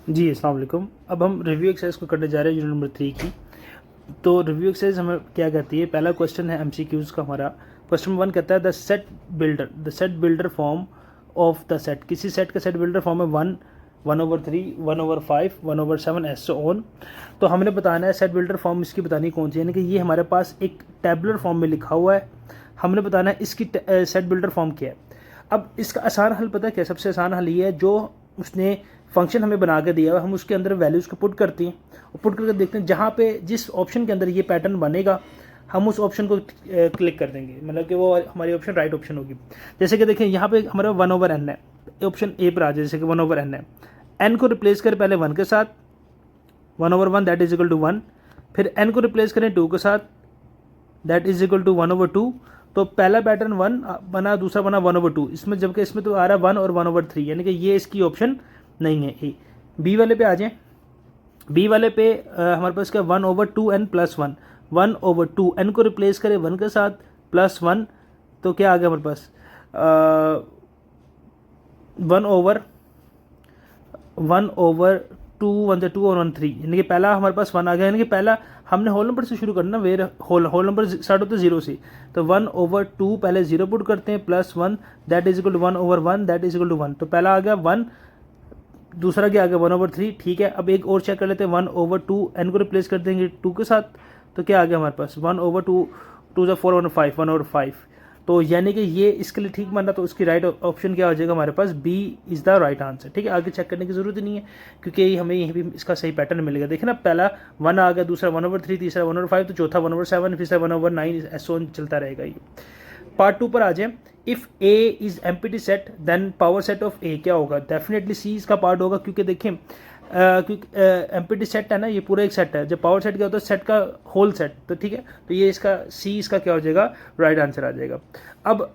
जी, अस्सलाम वालेकुम। अब हम रिव्यू एक्सरसाइज को करने जा रहे हैं यूनिट नंबर 3 की। तो रिव्यू एक्सरसाइज हमें क्या कहती है, पहला क्वेश्चन है एमसीक्यूज़ का हमारा। क्वेश्चन 1 कहता है the set builder form of the set, किसी सेट का सेट बिल्डर फॉर्म है 1, 1/3, 1/5, 1/7 एस सो ऑन। तो हमने बताना है सेट बिल्डर फॉर्म इसकी बतानी कौन सी है, यानी कि ये हमारे पास एक टैबुलर फॉर्म में लिखा हुआ है, हमने बताना है इसकी सेट बिल्डर फॉर्म क्या है। अब इसका आसान हल पता है क्या, सबसे आसान हल ये है, जो उसने फंक्शन हमें बना के दिया हुआ हम उसके अंदर वैल्यूज़ को पुट करते हैं और पुट करके देखते हैं जहाँ पे जिस ऑप्शन के अंदर ये पैटर्न बनेगा हम उस ऑप्शन को क्लिक कर देंगे, मतलब कि वो हमारी ऑप्शन राइट ऑप्शन होगी। जैसे कि देखें यहाँ पे हमारा 1/n है, ऑप्शन ए पर आ जाए, जैसे कि 1/n है, n को रिप्लेस करें पहले 1 के साथ, 1/1 दैट इज इक्वल टू 1, फिर n को रिप्लेस करें 2 के साथ, दैट इज इक्वल टू 1/2। तो पहला पैटर्न 1 बना, दूसरा बना 1/2, इसमें जबकि इसमें तो आ रहा है 1 और 1/3, यानी कि ये इसकी ऑप्शन नहीं है ए। बी वाले पे आ जाएं, बी वाले पे हमारे पास क्या 1/2n प्लस 1, 1/2 n को रिप्लेस करें 1 के साथ प्लस 1, तो क्या आ गया हमारे पास 1/2, 1 2 और 1 3, यानी कि पहला हमारे पास 1 आ गया, यानी कि पहला हमने होल नंबर से शुरू करना, वेर होल नंबर स्टार्ट होते हैं 0 से। तो 1/2 पहले 0 पुट करते हैं plus 1 that is equal to 1/1 that is equal to 1। तो पहला आ गया 1, दूसरा क्या आ गया 1/3, ठीक है। अब एक और चेक कर लेते हैं, 1/2 n को रिप्लेस कर देंगे 2 के साथ, तो क्या आ गया हमारे पास 1/2, 2 ज़ा 4 1/5, 1/5। तो यानी कि ये इसके लिए ठीक माना, तो उसकी राइट ऑप्शन क्या हो जाएगा हमारे पास, B is the right answer. ठीक है, आगे चेक करने की जरूरत ही नहीं है क्योंकि हमें यहीं भी इसका सही पैटर्न मिलेगा। देखिए ना, पहला 1 आ गया, दूसरा 1/3, तीसरा 1/5, तो चौथा 1/7, फिर 1/9, ऐसा चलता रहेगा ये। पार्ट 2 पर आ जाए, if A is empty set then power set of A क्या होगा, डेफिनेटली सी इसका पार्ट होगा, क्योंकि देखिए क्योंकि एम्प्टी सेट है ना, ये पूरा एक सेट है। जब पावर सेट क्या होता है, सेट का होल सेट, तो ठीक है, तो ये इसका सी इसका क्या हो जाएगा, राइट आंसर आ जाएगा। अब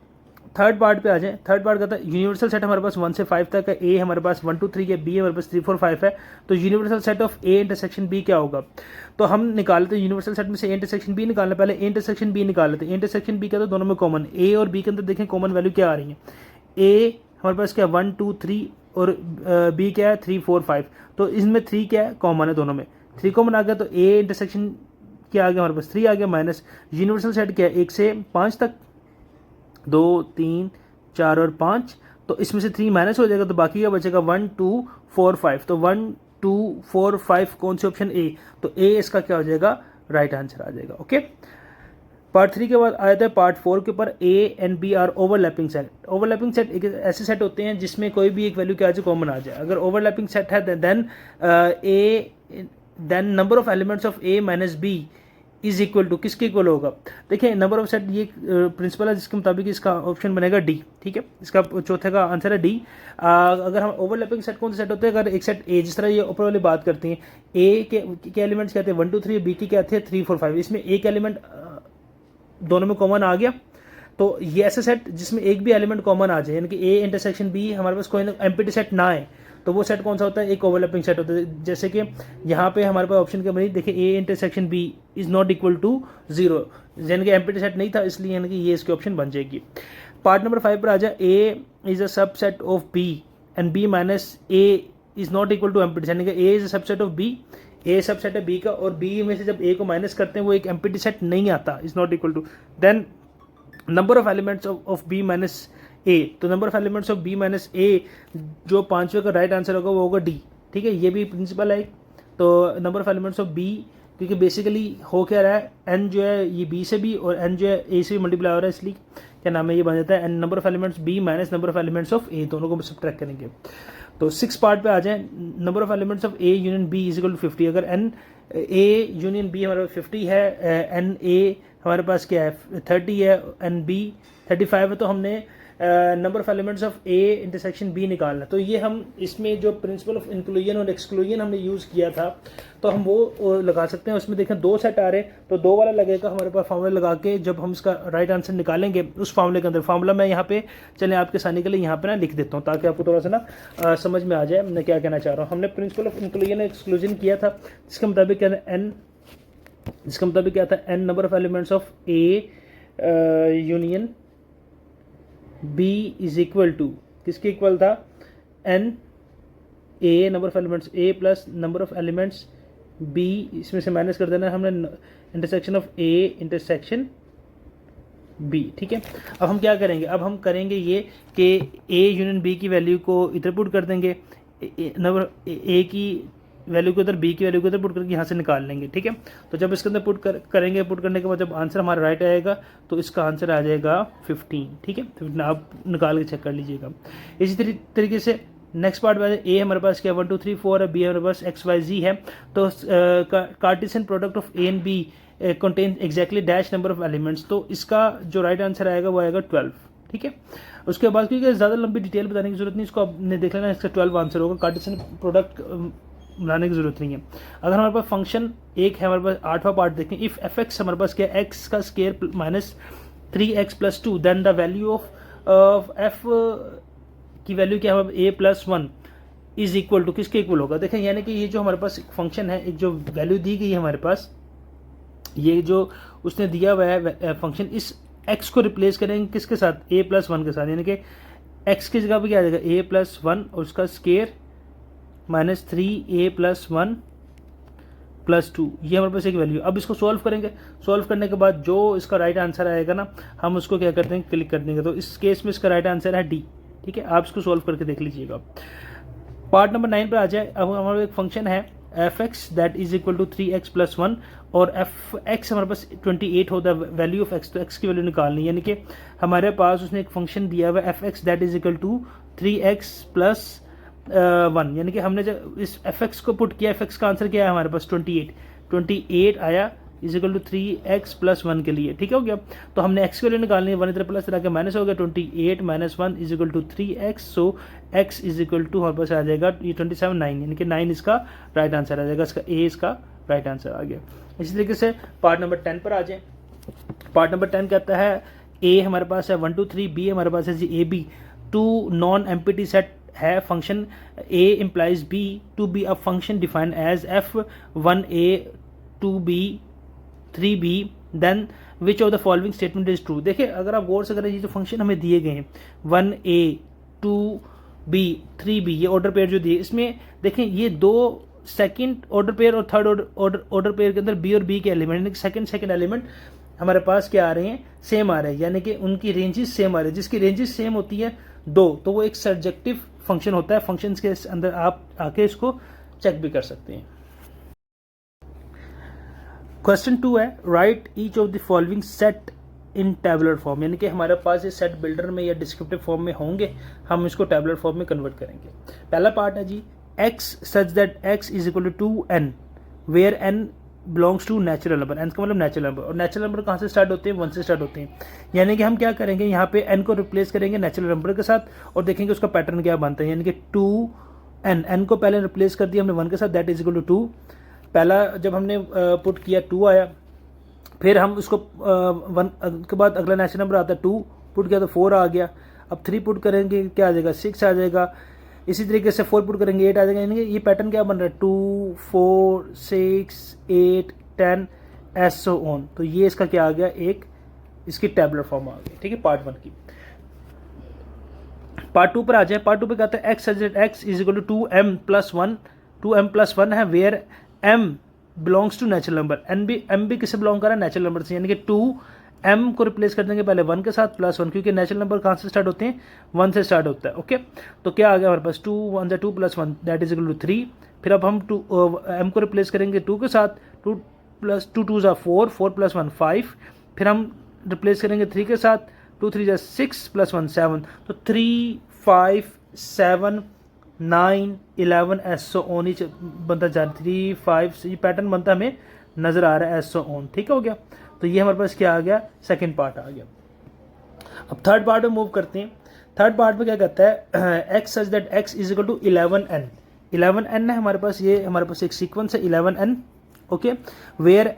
थर्ड पार्ट पे आ जाए, थर्ड पार्ट कहता है यूनिवर्सल सेट हमारे पास 1 से 5 तक है, ए हमारे पास 1 2 3 है, बी हमारे पास 3 4 5 है, तो universal set of A intersection B क्या होगा। तो हम निकालते हैं यूनिवर्सल सेट में से ए इंटरसेक्शन बी निकालना, पहले ए इंटरसेक्शन बी निकाल लेते हैं। ए इंटरसेक्शन बी क्या था, दोनों में कॉमन, ए और बी के अंदर देखें कॉमन वैल्यू क्या आ रही है, ए हमारे पास क्या 1 2 3 और बी क्या है 3 4 5, तो इसमें 3 क्या है, कॉमन है दोनों में, 3 कॉमन आ गया, तो ए इंटरसेक्शन क्या आ गया हमारे पास 3 आ गया, माइनस यूनिवर्सल सेट क्या है 1 से 5 तक, 2 3 4 और 5, तो इसमें से 3 माइनस हो जाएगा, तो बाकी क्या बचेगा 1 2 4 5, तो 1 2 4 5 कौन सी ऑप्शन ए, तो ए इसका क्या हो जाएगा, राइट आंसर आ जाएगा। ओके, पार्ट 3 के बाद आया था पार्ट 4 के ऊपर, A and B are overlapping set. Overlapping set एक ऐसे सेट होते हैं जिसमें कोई भी एक वैल्यू क्या आ जाए, कॉमन आ जाए। अगर ओवरलैपिंग सेट है then number of elements of A minus B is equal to किसके इक्वल होगा। देखिए नंबर ऑफ सेट ये प्रिंसिपल है जिसके मुताबिक इसका ऑप्शन बनेगा डी। ठीक है, इसका चौथे का आंसर है डी। अगर हम ओवरलैपिंग सेट कौन से सेट होते हैं, अगर एक सेट ए, जिस तरह ये ऊपर वाली बात करती हैं, ए के एलिमेंट्स कहते हैं 1 2 3, बी के क्या थे 3 4 5, इसमें एक एलिमेंट दोनों में कॉमन आ गया, तो ये ऐसे सेट जिसमें एक भी एलिमेंट कॉमन आ जाए, यानी कि ए इंटरसेक्शन बी हमारे पास कोई एम्प्टी सेट ना है, तो वो सेट कौन सा होता है, एक ओवरलैपिंग सेट होता है। जैसे कि यहाँ पे हमारे पास ऑप्शन क्या बनी, देखिए A intersection B is not equal to 0, यानी कि एम्प्टी सेट नहीं था, इसलिए यानी कि ये इसकी ऑप्शन बन जाएगी। पार्ट नंबर 5 पर आ जाए, A is a subset of B and B minus A is not equal to empty, यानी कि A is a subset of B, A subset है बी का, और बी में से जब ए को माइनस करते हैं वो एक एम्प्टी सेट नहीं आता, is not equal to, then number of elements of B minus A, तो number of elements of B minus A, जो पांचवे का राइट आंसर होगा वो होगा डी। ठीक है, ये भी प्रिंसिपल है। तो number of elements of B, क्योंकि बेसिकली हो क्या रहा है, एन जो है ये बी से भी और एन जो है ए से भी मल्टीप्लाई हो रहा है, इसलिए क्या नाम है, ये बन जाता है n number of elements B minus number of elements of A, दोनों को सब्ट्रैक्ट करेंगे। तो 6 पार्ट पे आ जाए, number of elements of A union B is equal to 50। अगर एन ए यूनियन बी हमारे पास 50 है, एन ए हमारे पास क्या है 30 है, एन बी 35 है, तो हमने number of elements of A intersection B निकालना। तो ये हम इसमें जो प्रिंसिपल ऑफ इंक्लूजन और एक्सक्लूजन हमने यूज़ किया था, तो हम वो लगा सकते हैं। उसमें देखें 2 सेट आ रहे, तो 2 वाला लगेगा हमारे पास फार्मूला लगा के, जब हम इसका राइट आंसर निकालेंगे उस फार्मूले के अंदर, फार्मूला मैं यहाँ पे चलें आपके आसानी के लिए यहाँ पे ना लिख देता हूँ, ताकि आपको थोड़ा सा ना समझ में आ जाए मैं क्या कहना चाह रहा हूँ। हमने प्रिंसिपल ऑफ इंक्लूजन और एक्सक्लूजन किया था, जिसके मुताबिक क्या एन, जिसका मतलब क्या था, N number of elements of A union B is equal to किसके इक्वल था, N A number of elements A plus number of elements B, इसमें से माइनस कर देना हमने intersection of A intersection B. ठीक है, अब हम क्या करेंगे, अब हम करेंगे ये कि ए यूनियन बी की वैल्यू को इधर पुट कर देंगे, नंबर ए की वैल्यू को उधर, बी की वैल्यू को उधर पुट करके यहाँ से निकाल लेंगे। ठीक है, तो जब इसके अंदर करेंगे, पुट करने के बाद जब आंसर हमारा राइट आएगा तो इसका आंसर आ जाएगा 15। ठीक है, तो आप निकाल के चेक कर लीजिएगा। इसी तरीके से नेक्स्ट पार्ट में ए हमारे पास क्या 1 2 3 4 है, बी हमारे पास एक्स वाई जी है, तो cartesian product of A and B contain exactly dash number of elements, तो इसका जो राइट आंसर आएगा वो आएगा 12। ठीक है, उसके बाद क्योंकि ज़्यादा लंबी डिटेल बताने की जरूरत नहीं, इसको आपने देख लेना, इसका 12 आंसर होगा। कार्टेशियन प्रोडक्ट बनाने की जरूरत नहीं है। अगर हमारे पास फंक्शन एक है, हमारे पास 8वां पार्ट देखें, इफ एफ एक्स हमारे पास क्या एक्स का square minus 3x + 2 then the value of F की वैल्यू क्या है a + 1 इज इक्वल टू किसके इक्वल होगा। देखें यानी कि ये जो हमारे पास फंक्शन है, एक जो वैल्यू दी गई है हमारे पास, ये जो उसने दिया हुआ है फंक्शन, इस x को रिप्लेस करेंगे किसके साथ, a + 1 के साथ, यानी कि x की जगह पर क्या आ जाएगा a + 1 और उसका स्केयर माइनस 3a + 1 + 2, ये हमारे पास एक वैल्यू। अब इसको सॉल्व करेंगे, सॉल्व करने के बाद जो इसका राइट आंसर आएगा ना, हम उसको क्या करते हैं, क्लिक कर देंगे। तो इस केस में इसका राइट आंसर है डी। ठीक है, आप इसको सॉल्व करके देख लीजिएगा। पार्ट नंबर 9 पर आ जाए। अब हमारा एक फंक्शन है F X that is equal to 3x + 1 और एफ एक्स हमारे पास 28 हो, द वैल्यू ऑफ एक्स, तो एक्स की वैल्यू निकालनी है, यानी कि हमारे पास उसने एक फंक्शन दिया हुआ है F X that is equal to 3x + 1, यानी कि हमने जब इस एफ एक्स को पुट किया, एफ एक्स का आंसर क्या है हमारे पास 28 आया इज इक्वल टू 3x + 1 के लिए। ठीक है, हो गया। तो हमने x की वैल्यू निकालनी है, 1 इधर प्लस तरह के माइनस हो गया, 28 - 1 is equal to 3x, so x is equal to हमारे पास आ जाएगा ये 27 9, यानी कि 9 इसका राइट आंसर आ जाएगा, इसका a इसका राइट आंसर आ गया। इसी तरीके से पार्ट नंबर 10 पर आ जाए। पार्ट नंबर 10 कहता है a हमारे पास है 1 2 3, b हमारे पास है जी A B, two non empty set है function a implies b to be a function defined as f1a 2b 3b then which of the following statement is true. देखिए अगर आप गौर से करें, ये जो फंक्शन हमें दिए गए हैं 1a 2b 3b, ये ऑर्डर पेयर जो दिए, इसमें देखें ये दो सेकंड ऑर्डर पेयर और थर्ड ऑर्डर पेयर के अंदर b और b के एलिमेंट, यानी कि सेकंड एलिमेंट हमारे पास क्या आ रहे हैं, सेम आ रहे हैं, यानी कि उनकी रेंजेस सेम आ रही है। जिसकी रेंजेस सेम होती है दो, तो वो एक सर्जेक्टिव फंक्शन होता है। फंक्शंस के अंदर आप आके इसको चेक भी कर सकते हैं। क्वेश्चन 2 है right each of the following set in tabular form, यानी कि हमारे पास ये सेट बिल्डर में या डिस्क्रिप्टिव फॉर्म में होंगे, हम इसको टेबुलर फॉर्म में कन्वर्ट करेंगे। पहला पार्ट है G x such that x is equal to 2n where n belongs to natural number, n का मतलब नेचुरल नंबर, और नेचुरल नंबर कहाँ से स्टार्ट होते हैं, 1 से स्टार्ट होते हैं। यानी कि हम क्या करेंगे, यहाँ पे n को रिप्लेस करेंगे नेचुरल नंबर के साथ और देखेंगे उसका पैटर्न क्या बनता है, यानी कि 2n को पहले रिप्लेस कर दिया हमने 1 के साथ, दैट इज इक्वल टू 2। पहला जब हमने पुट किया 2 आया, फिर हम उसको 1 के बाद अगला नेचुरल नंबर आता है 2, पुट किया तो 4 आ गया। अब 3 पुट करेंगे क्या आ जाएगा, 6 आ जाएगा। इसी तरीके से 4 पुट करेंगे 8 आ जाएगा, यानी कि ये पैटर्न क्या बन रहा है 2 4 6 8 10 एस सो ऑन। तो ये इसका क्या आ गया, एक इसकी टेबुलर फॉर्म आ गई। ठीक है, पार्ट 1 की। पार्ट 2 पर आ जाए। पार्ट 2 पे कहते हैं X X is equal to 2m+1 है where m belongs to natural number. m भी किससे बिलोंग कर रहा है, नेचुरल नंबर से, यानी कि 2m को रिप्लेस कर देंगे पहले 1 के साथ +1, क्योंकि नेचुरल नंबर कहाँ से स्टार्ट होते हैं, 1 से स्टार्ट होता है। ओके, तो क्या आ गया हमारे पास 2 1 2 +1 दैट इज इक्वल टू 3। फिर अब हम m को रिप्लेस करेंगे 2 के साथ, 2 + 2 2 4 4 + 1 5। फिर हम रिप्लेस करेंगे 3 के साथ, 2 3 6 + 1 7। तो 3 5 7 9 11 एसो ऑन ही बनता जा रहा है, 3 5 ये पैटर्न बनता हमें नजर आ रहा है एसो ऑन। ठीक हो गया, तो ये हमारे पास क्या आ गया, सेकंड पार्ट आ गया। अब थर्ड पार्ट में मूव करते हैं। थर्ड पार्ट में क्या कहता है x such that X is equal to 11n। 11n है हमारे पास, ये हमारे पास एक सीक्वेंस है 11n। ओके, वेयर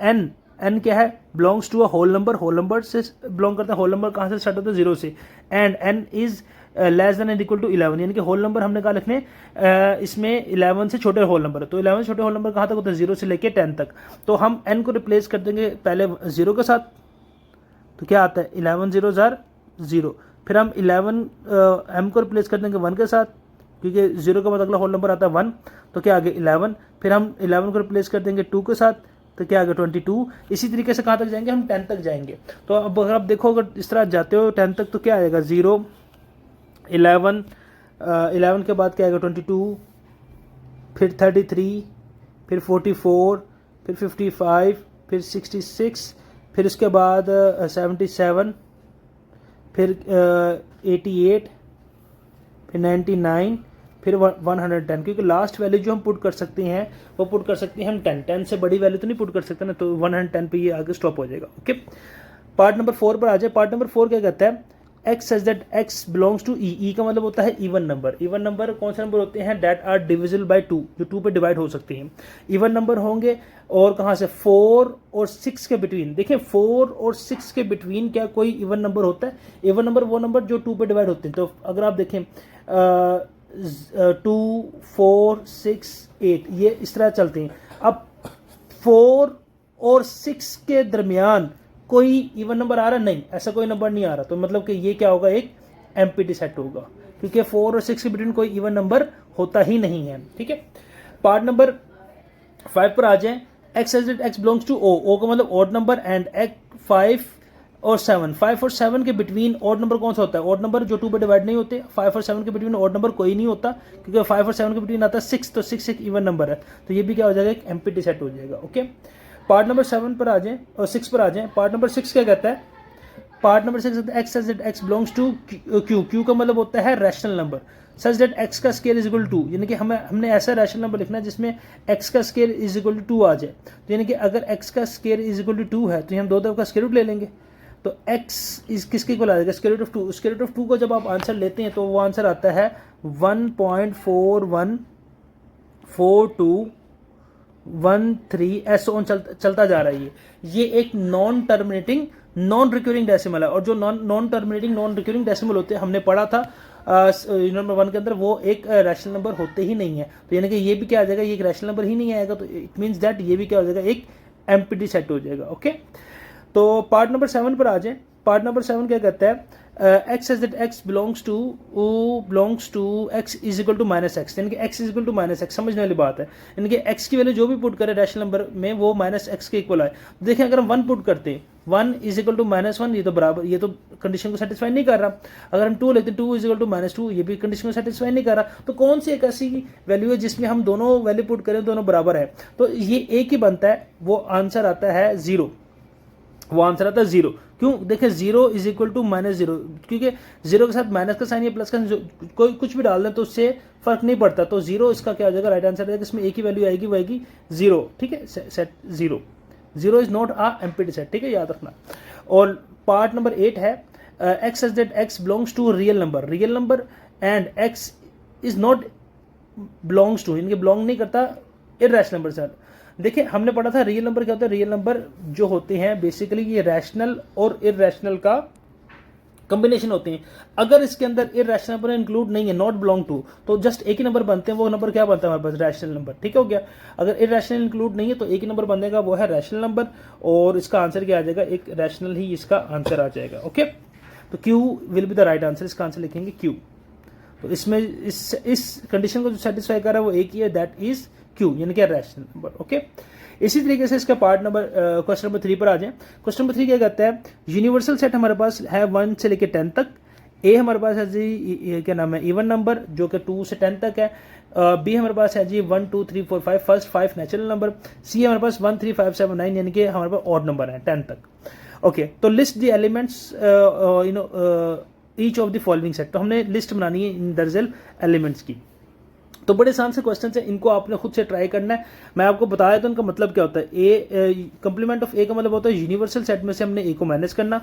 n क्या है, belongs to a whole number, whole number से बिलोंग करता है। होल नंबर कहाँ से स्टार्ट होता है, 0 से, and n is less than and equal to 11, यानी कि होल नंबर हमने कहा लिखने इसमें 11 से छोटे होल नंबर है। तो 11 से छोटे होल नंबर कहाँ तक होता है, 0 से लेके 10 तक। तो हम n को रिप्लेस कर देंगे पहले 0 के साथ, तो क्या आता है 11 0 0। फिर हम 11 m को रिप्लेस कर देंगे 1 के साथ, क्योंकि 0 का बाद अगला होल नंबर आता है 1, तो क्या आगे 11, फिर हम 11 को रिप्लेस कर देंगे 2 के साथ, तो क्या आगे 22। इसी तरीके से कहाँ तक जाएंगे, हम 10 तक जाएंगे। तो अब अगर आप देखो, अगर इस तरह जाते हो 10 तक, तो क्या आएगा 0, 11, 11 के बाद क्या आएगा 22, फिर 33, फिर 44, फिर 55, फिर 66, फिर उसके बाद 77, फिर 88, फिर 99, फिर 110, क्योंकि लास्ट वैल्यू जो हम पुट कर सकते हैं वो पुट कर सकते हैं हम 10 से बड़ी वैल्यू तो नहीं पुट कर सकते ना, तो 110 पे ये आगे स्टॉप हो जाएगा। ओके, पार्ट नंबर 4 पर आ जाए। पार्ट नंबर 4 क्या कहता है, x such that x belongs to E. E का मतलब होता है इवन नंबर। इवन नंबर कौन से नंबर होते हैं, दैट आर डिविजिबल बाय 2, जो 2 पे डिवाइड हो सकते हैं। इवन नंबर होंगे और कहाँ से, 4 और 6 के बिटवीन। देखिए 4 और 6 के बिटवीन क्या कोई इवन नंबर होता है? इवन नंबर वो नंबर जो 2 पे डिवाइड होते हैं। तो अगर आप देखें 2, 4, 6, 8 ये इस तरह चलते हैं। अब 4 और 6 के दरमियान कोई इवन नंबर आ रहा, नहीं, ऐसा कोई नंबर नहीं आ रहा। तो मतलब कि ये क्या होगा, एक एम्प्टी सेट होगा, क्योंकि 4 और 6 के बिटवीन कोई इवन नंबर होता ही नहीं है। ठीक है, पार्ट नंबर 5 पर आ जाए। X x belongs to O. O का मतलब ऑड नंबर एंड 5 और 7। 5 और 7 के बिटवीन ऑड नंबर कौन सा होता है, ऑड नंबर जो 2 पे डिवाइड नहीं होते। 5 और 7 के बिटवीन ऑड नंबर कोई नहीं होता, क्योंकि 5 और 7 के बिटवीन आता है 6, तो 6 एक इवन नंबर है, तो ये भी क्या हो जाएगा, एक एम्प्टी सेट हो जाएगा। ओके, पार्ट नंबर 7 पर आ जाए और 6 पर आ जाए। पार्ट नंबर 6 क्या कहता है, part number 6 X such that x belongs to Q. Q का मतलब होता है rational number. Such that X का स्केयर इज इक्वल टू, यानी कि हमने ऐसा रैशनल नंबर लिखना है जिसमें एक्स का स्केयर इज इक्वल टू 2 आ जाए। तो यानी कि अगर एक्स का स्केयर इज इक्वल टू 2 है तो हम दो तरफ का स्केयर रूट ले लेंगे, तो एक्स इज किसके इक्वल आ जाएगा, square root of 2। Square root of 2 को जब आप आंसर लेते हैं तो वो आंसर आता है 1.414213, ऐसे ऑन चलता जा रहा है। ये एक non terminating non recurring decimal है, और जो non terminating non recurring decimal होते हैं हमने पढ़ा था यूनिट नंबर 1 के अंदर, वो एक रैशनल नंबर होते ही नहीं है। तो यानी कि ये भी क्या आ जाएगा, ये एक रैशनल नंबर ही नहीं आएगा, तो इट मीन्स दैट ये भी क्या हो जाएगा, एक एम्प्टी सेट हो जाएगा। ओके, तो पार्ट नंबर 7 पर आ जाए। पार्ट नंबर 7 क्या कहता है, x such that x belongs to X is equal to minus X, यानी कि X is equal to minus X. समझने वाली बात है, यानी कि एक्स की वैल्यू जो भी पुट करे रैशनल नंबर में वो माइनस एक्स के इक्वल आए। देखें अगर हम 1 पुट करते हैं, 1 इज इक्वल टू -1, ये तो बराबर, ये तो कंडीशन को सेटिस्फाई नहीं कर रहा। अगर हम 2 लेते हैं, 2 इज इक्वल टू -2, ये भी कंडीशन को सेटिस्फाई नहीं कर रहा। तो कौन सी एक ऐसी वैल्यू है जिसमें हम दोनों वैल्यू पुट करें, दोनों बराबर है, तो ये एक ही बनता है, वो आंसर आता है 0। वो आंसर आता है 0। क्यों, देखिए 0 इज इक्वल टू -0, क्योंकि 0 के साथ माइनस का साइन या प्लस का कोई कुछ भी डाल दें तो उससे फर्क नहीं पड़ता। तो 0 इसका क्या हो जाएगा, राइट आंसर है, इसमें एक ही वैल्यू आएगी, वो आएगी 0। ठीक है, set 0। 0 is not a empty set, ठीक है, याद रखना। और पार्ट नंबर 8 है, x such that x belongs to real number. Real number and X is not belongs to, इनके बिलोंग नहीं करता इररेशनल नंबर से। देखिए हमने पढ़ा था रियल नंबर क्या होता है, रियल नंबर जो होते हैं बेसिकली ये रैशनल और इररेशनल का कॉम्बिनेशन होते हैं। अगर इसके अंदर इररेशनल नंबर इंक्लूड नहीं है, नॉट बिलोंग टू, तो जस्ट एक ही नंबर बनते हैं, वो नंबर क्या बनता है हमारे पास, रैशनल नंबर। ठीक हो गया, अगर इररेशनल इंक्लूड नहीं है तो एक ही नंबर बनेगा, वो है रैशनल नंबर, और इसका आंसर क्या आ जाएगा, एक रैशनल ही इसका आंसर आ जाएगा। ओके, तो Q will be the right answer, इसका आंसर लिखेंगे क्यू। तो इसमें इस कंडीशन को जो सेटिस्फाई कर रहा है वो एक ही है, दैट इज क्यू, यानी कि रैशनल नंबर। ओके, इसी तरीके से इसका पार्ट नंबर क्वेश्चन नंबर 3 पर आ जाए। क्वेश्चन नंबर 3 क्या कहता है, यूनिवर्सल सेट हमारे पास है 1 से लेकर 10 तक। ए हमारे पास है जी क्या नाम है, इवन नंबर जो कि 2 से 10 तक है। बी हमारे पास है जी 1 2 3 4 5, फर्स्ट 5 नेचुरल नंबर। सी हमारे पास 1 3 5 7 9, यानी कि हमारे पास ऑड नंबर है 10 तक। ओके, तो list the elements each of the following set. तो हमने लिस्ट बनानी है इन दरअसल एलिमेंट्स की। तो बड़े आसान से क्वेश्चन है, इनको आपने खुद से ट्राई करना है। मैं आपको बताया तो उनका मतलब क्या होता है, ए कंप्लीमेंट ऑफ ए का मतलब होता है यूनिवर्सल सेट में से हमने ए को माइनस करना।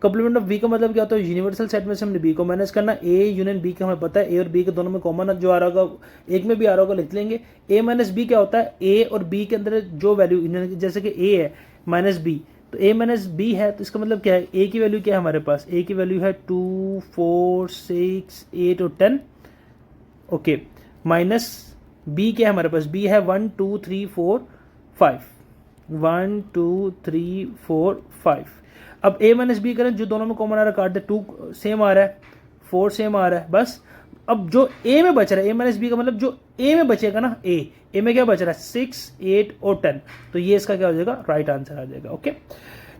कंप्लीमेंट ऑफ बी का मतलब क्या होता है, यूनिवर्सल सेट में से हमने बी को माइनस करना। ए यूनियन बी का हमें पता है, ए और बी के दोनों में कॉमन जो आ रहा होगा, एक में भी आ रहा होगा, लिख लेंगे। ए माइनस बी क्या होता है, ए और बी के अंदर जो वैल्यू, जैसे कि ए है माइनस बी, तो ए माइनस बी है, तो इसका मतलब क्या है, ए की वैल्यू क्या है हमारे पास, ए की वैल्यू है 2 4 6 8 और 10। ओके, माइनस बी क्या है हमारे पास, बी है 1 2 3 4 5, 1 2 3 4 5। अब ए माइनस बी करें, जो दोनों में कॉमन आ रहा है काट दे, 2 सेम आ रहा है, 4 सेम आ रहा है, बस अब जो ए में बच रहा है, ए माइनस बी का मतलब जो ए में बचेगा ना, ए में क्या बच रहा है 6, 8 और 10, तो ये इसका क्या हो जाएगा, राइट आंसर आ जाएगा। ओके,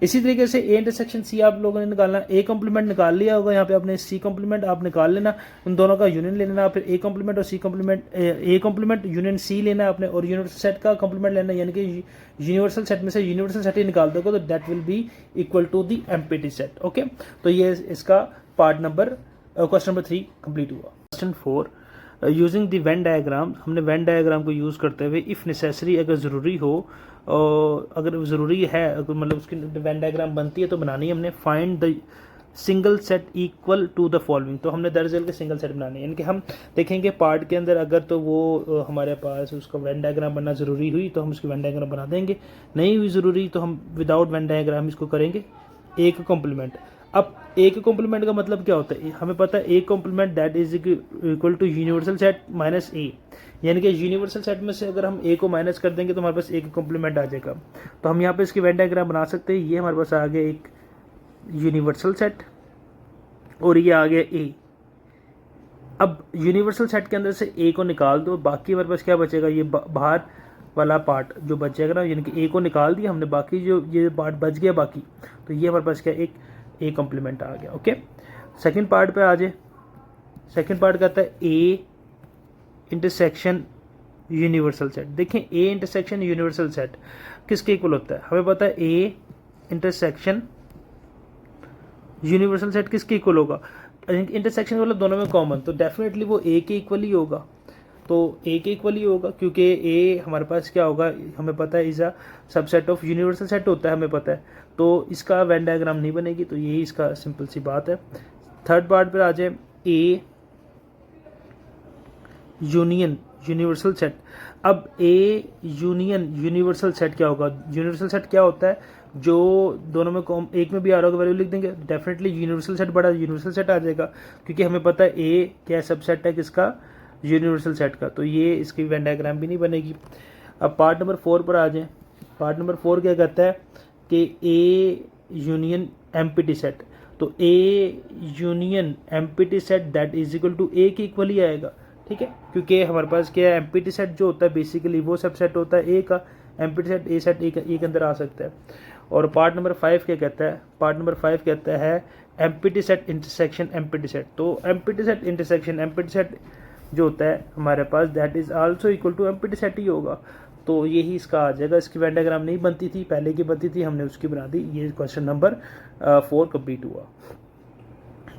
इसी तरीके से ए इंटरसेक्शन सी आप लोगों ने निकालना, ए कॉम्प्लीमेंट निकाल लिया होगा, यहाँ पे आपने सी कॉम्प्लीमेंट आप निकाल लेना, उन दोनों का यूनियन ले लेना, फिर ए कॉम्प्लीमेंट और C complement, A complement union C लेना आपने और यूनिवर्सल सेट का कॉम्प्लीमेंट लेना, यानी कि यूनिवर्सल सेट में से यूनिवर्सल सेट ही निकाल दोगे तो that will be equal to the empty set. Okay, तो ये इसका part number question number 3 complete हुआ। Question 4, using the Venn diagram, हमने वेन डायग्राम को यूज़ करते हुए इफ़ नेसेसरी, अगर ज़रूरी हो और अगर ज़रूरी है, अगर मतलब उसकी वेन डायग्राम बनती है तो बनानी है हमने, find the single set equal to the following, तो हमने दरअसल के सिंगल सेट बनाने हैं, यानी कि हम देखेंगे पार्ट के अंदर अगर तो वो हमारे पास उसका वेन डायग्राम बनना ज़रूरी हुई तो हम उसकी वेन डायग्राम बना देंगे, नहीं हुई ज़रूरी तो हम विदाउट वेन डायग्राम इसको करेंगे ए का कॉम्प्लीमेंट। अब ए के कॉम्प्लीमेंट का मतलब क्या होता है, हमें पता है A complement that is equal to universal set minus A, यानी कि यूनिवर्सल सेट में से अगर हम ए को माइनस कर देंगे तो हमारे पास ए का कॉम्प्लीमेंट आ जाएगा। तो हम यहाँ पे इसकी वेन डायग्राम बना सकते हैं, ये हमारे पास आ गया एक यूनिवर्सल सेट और ये आ गया ए। अब यूनिवर्सल सेट के अंदर से ए को निकाल दो, बाकी हमारे पास क्या बचेगा, ये बाहर वाला पार्ट जो बच जाएगा ना, यानी कि ए को निकाल दिया हमने, बाकी जो ये पार्ट बच गया बाकी, तो ये हमारे पास क्या एक ए कॉम्प्लीमेंट आ गया। ओके, सेकंड पार्ट पे आ जाए। सेकंड पार्ट कहता है ए इंटरसेक्शन यूनिवर्सल सेट। देखें ए इंटरसेक्शन यूनिवर्सल सेट किसके इक्वल होता है, हमें पता है ए इंटरसेक्शन यूनिवर्सल सेट किसके इक्वल होगा, इंटरसेक्शन मतलब दोनों में कॉमन, तो डेफिनेटली वो ए के इक्वल ही होगा, तो ए के इक्वल ही होगा क्योंकि ए हमारे पास क्या होगा, हमें पता है is a subset of universal set होता है, हमें पता है, तो इसका वेन डायग्राम नहीं बनेगी, तो यही इसका सिंपल सी बात है। थर्ड पार्ट पर आ जाए, ए यूनियन यूनिवर्सल सेट। अब ए यूनियन यूनिवर्सल सेट क्या होगा, यूनिवर्सल सेट क्या होता है, जो दोनों में एक में भी आ रहा होगा वैल्यू लिख देंगे, डेफिनेटली यूनिवर्सल सेट बड़ा यूनिवर्सल सेट आ जाएगा, क्योंकि हमें पता है ए क्या सबसेट है किसका, यूनिवर्सल सेट का, तो ये इसकी वेन डायग्राम भी नहीं बनेगी। अब पार्ट नंबर 4 पर आ जाएं। पार्ट नंबर 4 क्या कहता है कि ए यूनियन एम्प्टी सेट, तो A union empty set that is equal to A के इक्वल ही आएगा, ठीक है, क्योंकि हमारे पास क्या है, एम्प्टी सेट जो होता है बेसिकली वो सब सेट होता है ए का, एम्प्टी सेट ए सेट ए के अंदर आ सकता है। और पार्ट नंबर 5 क्या कहता है, पार्ट नंबर 5 कहता है empty set intersection empty set, तो empty set intersection empty set जो होता है हमारे पास that is also equal to empty set ही होगा, तो यही इसका आ जाएगा। इसकी वेन डायग्राम नहीं बनती थी, पहले की बनती थी, हमने उसकी बना दी। ये क्वेश्चन नंबर 4 कंप्लीट हुआ।